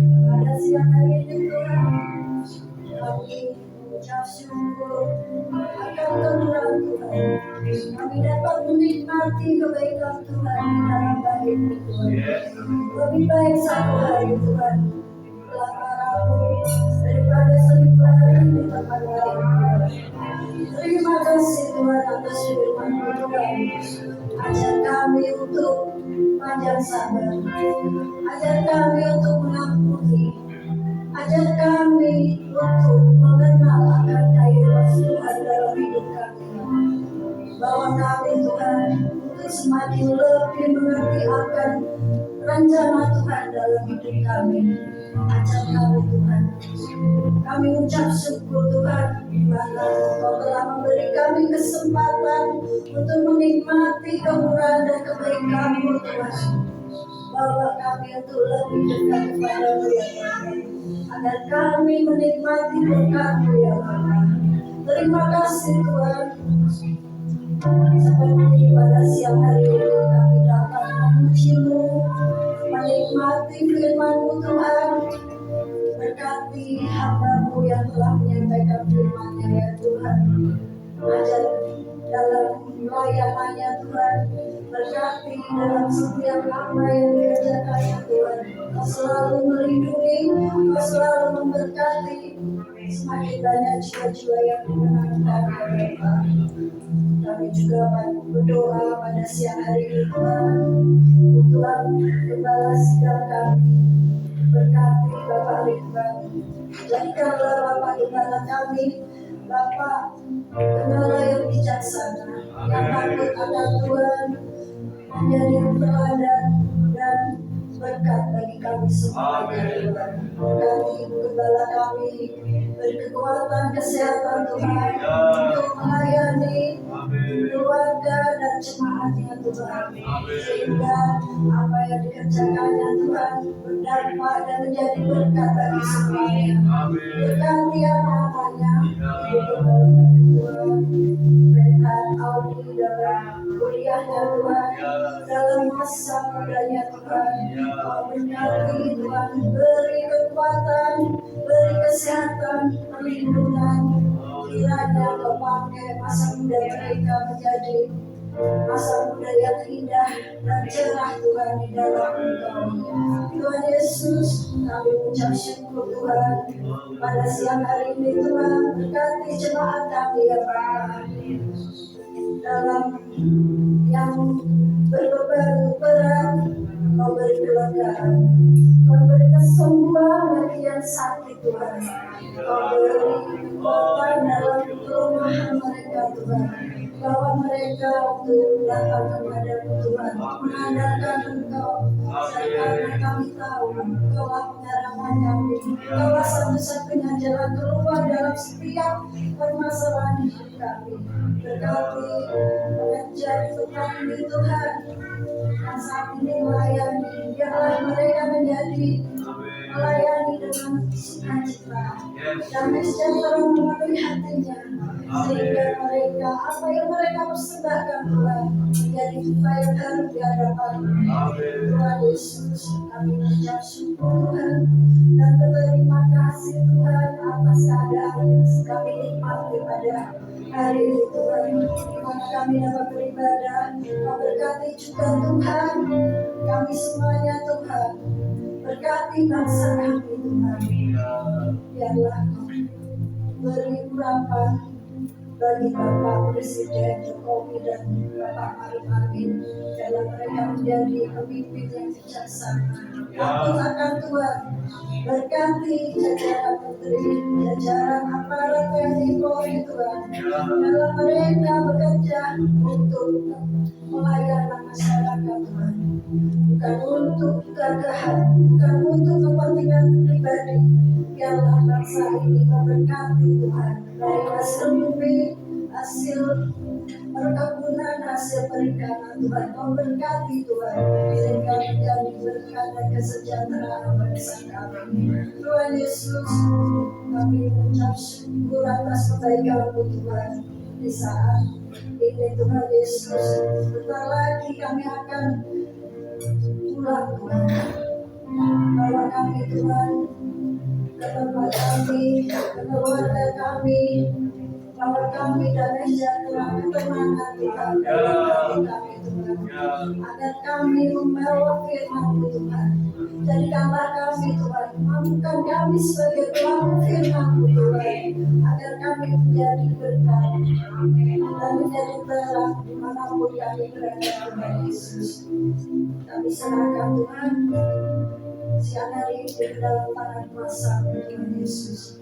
Speaker 5: Pada siang hari ini Tuhan, kami mengucap syukur akan kemurahan Tuhan. Kami dapat menikmati kebaikan Tuhan di dalam baik-Mu Tuhan. Lebih baik satu hari Tuhan telah Karamu daripada 1000 hari di tempat lain Tuhan. Terima kasih Tuhan atas firman-Mu Tuhan. Ajar kami untuk panjang sabar. Ajar kami untuk mengampuni. Ajar kami untuk mengenal akan kairos Tuhan dalam hidup kami. Bawa kami Tuhan untuk semakin lebih mengerti akan rencana Tuhan dalam hidup kami. Ajar kami Tuhan. Kami ucap syukur Tuhan di mana Engkau telah memberi kami kesempatan untuk menikmati kemurahan dan kebaikan-Mu Tuhan. Bawa kami untuk lebih dekat kepada-Mu ya Tuhan, agar kami menikmati berkat-Mu ya Tuhan. Terima kasih Tuhan. Seperti pada siang hari ini kami dapat memuji-Mu, menikmati firman-Mu Tuhan. berkati hamba-Mu yang telah menyampaikan firman-Nya ya Tuhan. Ajar dalam pelayanannya Tuhan, berkati dalam setiap apa yang dikerjakan ya Tuhan. Kau selalu melindungi, Kau selalu memberkati. Semakin banyak jiwa-jiwa yang dimenangkan ya Bapa. Kami juga berdoa pada siang hari ini Tuhan, untuk Gembala sidang kami. Berkati Bapak Ridwan, jadikanlah Bapak Gembala kami, Bapak Gembala yang bijaksana, yang takut akan Tuhan, menjadi teladan dan berkat bagi kami semua ya Tuhan. Berkati Gembala kami, beri kekuatan kesehatan Tuhan untuk melayani keluarga dan jemaatnya Tuhan, sehingga apa yang dikerjakannya Tuhan berdampak dan menjadi berkat bagi semuanya. Berkati anak-anaknya, Tuhan, Renat Audi dalam kuliahnya Tuhan, dalam masa mudanya Tuhan, Kau berkati Tuhan, beri kekuatan, beri kesehatan, perlindungan. Kiranya Kau pakai masa muda mereka menjadi masa muda yang indah dan cerah Tuhan di dalam Engkau. Tuhan Yesus, kami mengucap syukur Tuhan pada siang hari ini Tuhan, berkati jemaat kami ya Bapa, dalam yang berbeban berat, Kau beri kelegaan, Kau beri kesembuhan bagi yang sakit Tuhan, Kau beri kekuatan dalam kelemahan mereka Tuhan, bawa mereka untuk datang kepada Tuhan, mengandalkan Engkau, karena kami tahu Engkaulah penyerahan kami, Engkaulah satu-satunya jalan keluar dalam setiap permasalahan hidup kami. Berkati pengajar petani Tuhan yang saat ini melayani, biarlah mereka menjadi melayani dengan sukacita, damai sejahtera memenuhi hatinya, sehingga mereka apa yang mereka persembahkan Tuhan menjadi kita yang baru di hadapan Tuhan Yesus. Kami mengucap syukur Tuhan dan berterima kasih Tuhan atas keadaan yang kami nikmati pada hari ini Tuhan, di mana kami dapat beribadah. Kau berkati juga Tuhan kami semuanya Tuhan, berkati bangsa kami Tuhan. Biarlah beri urapan bagi Bapak Presiden Jokowi dan Bapak Maruf Amin dalam mereka menjadi pemimpin yang bijaksana. Takut akan Tuhan, berkati jajaran menteri, jajaran aparat TNI Polri Tuhan, dalam mereka bekerja untuk melayani masyarakat Tuhan, bukan untuk gagahan, bukan untuk kepentingan pribadi. Biarlah bangsa ini memberkati Tuhan, dari hasil bumi, hasil perkebunan, hasil perikanan Tuhan, memberkati Tuhan, sehingga menjadi berkat dan kesejahteraan bangsa kami. Tuhan Yesus, kami mengucap syukur atas kebaikan-Mu Tuhan. Di saat ini Tuhan Yesus, bentar lagi kami akan pulang Tuhan. Bawa kami Tuhan ke tempat kami, ke keluarga kami, bawa kami damai sejahtera, ketenangan Tuhan dalam hati kami Tuhan, agar kami membawa firman-Mu Tuhan. Jadikanlah kami Tuhan, mampukan kami sebagai pelaku firman-Mu Tuhan, agar kami menjadi berkat dan menjadi terang dimanapun kami berada Tuhan Yesus. Kami serahkan Tuhan siang hari ini ke dalam tangan kuasa Tuhan Yesus,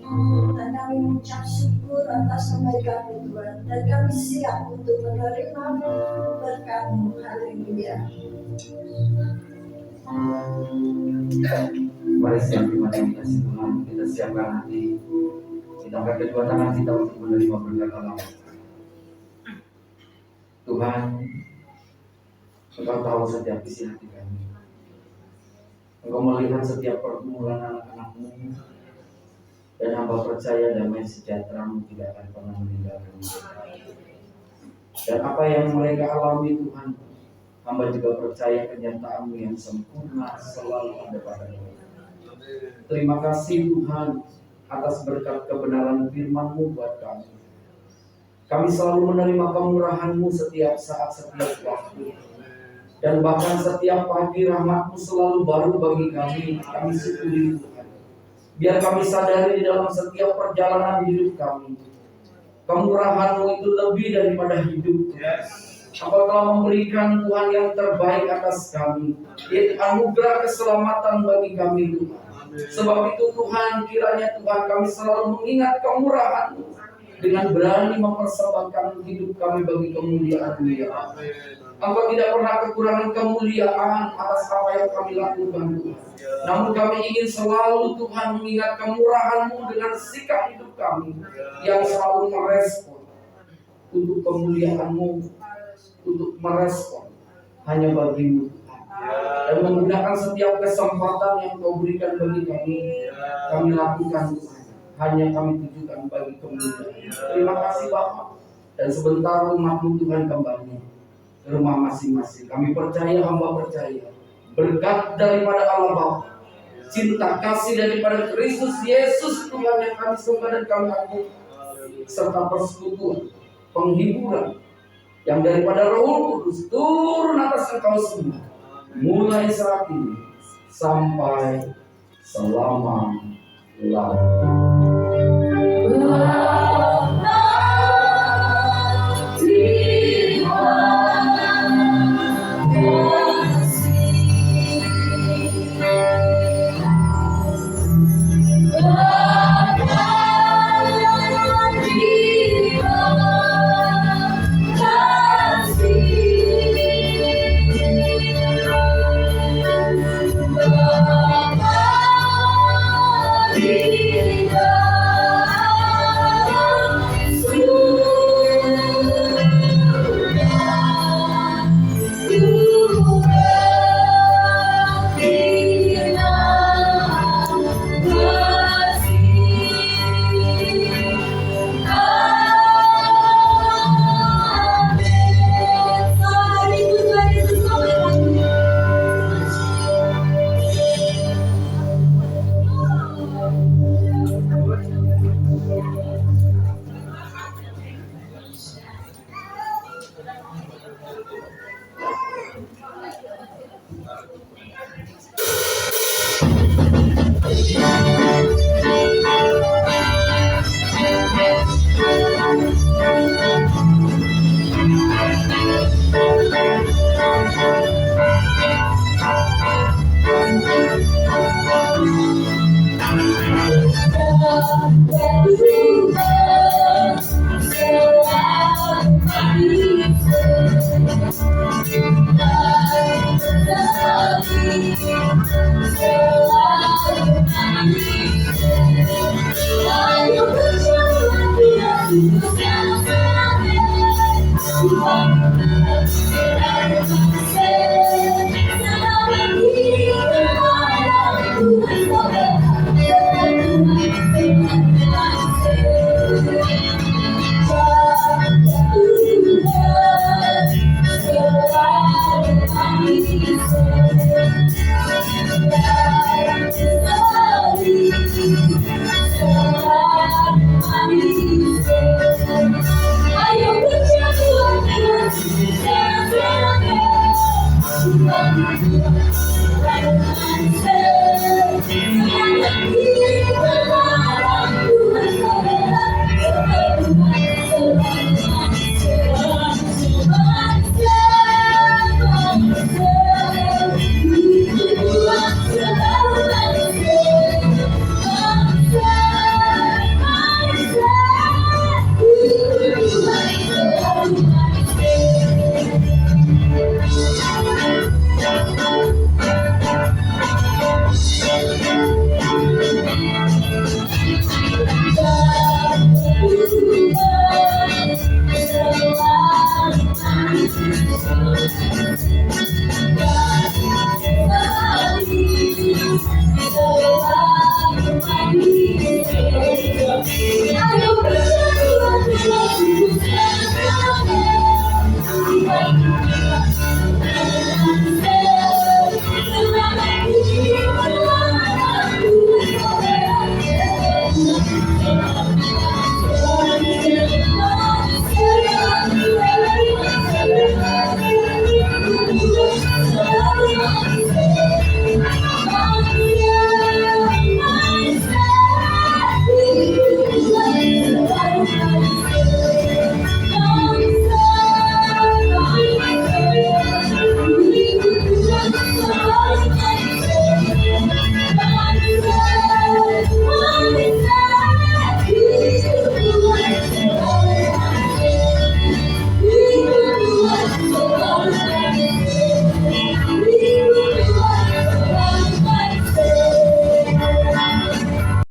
Speaker 5: dan kami mengucap syukur atas kebaikan-Mu Tuhan, dan kami siap untuk menerima berkat-Mu. Haleluya.
Speaker 6: Mari siang terima kasih Tuhan, kita siapkan hati, kita angkat kedua tangan kita untuk menerima berkat Allah. Tuhan, Engkau tahu setiap isi hati kami. Engkau melihat setiap pergumulan anak-anak-Mu, dan hamba percaya damai sejahtera-Mu tidak akan pernah meninggalkan mereka. Dan apa yang mereka alami Tuhan, hamba juga percaya penyertaan-Mu yang sempurna selalu ada pada mereka. Terima kasih Tuhan, atas berkat kebenaran firman-Mu buat kami. Kami selalu menerima kemurahan-Mu setiap saat, setiap waktu. Dan bahkan setiap pagi rahmat-Mu selalu baru bagi kami. Kami syukuri Tuhan. Biar kami sadari di dalam setiap perjalanan hidup kami, kemurahan-Mu itu lebih daripada hidup. Engkau telah memberikan Tuhan yang terbaik atas kami, yaitu anugerah keselamatan bagi kami Tuhan. Sebab itu Tuhan, kiranya Tuhan kami selalu mengingat kemurahan-Mu dengan berani mempersembahkan hidup kami bagi kemuliaan-Mu ya Allah. Engkau tidak pernah kekurangan kemuliaan atas apa yang kami lakukan Tuhan. Namun kami ingin selalu Tuhan mengingat kemurahan-Mu dengan sikap hidup kami yang selalu merespon untuk kemuliaan-Mu, untuk merespon hanya bagi-Mu Tuhan. Dan menggunakan setiap kesempatan yang Kau berikan bagi kami lakukan Tuhan. Hanya kami tujukan bagi kemuliaan. Terima kasih Bapa. Dan sebentar umat-Mu Tuhan kembali ke rumah masing-masing. Kami percaya, hamba percaya, berkat daripada Allah Bapa, cinta kasih daripada Kristus Yesus Tuhan yang kami sembah dan kami agung, serta persekutuan, penghiburan yang daripada Roh Kudus turun atas engkau semua, mulai saat ini sampai selama-lamanya.
Speaker 1: Terima kasih.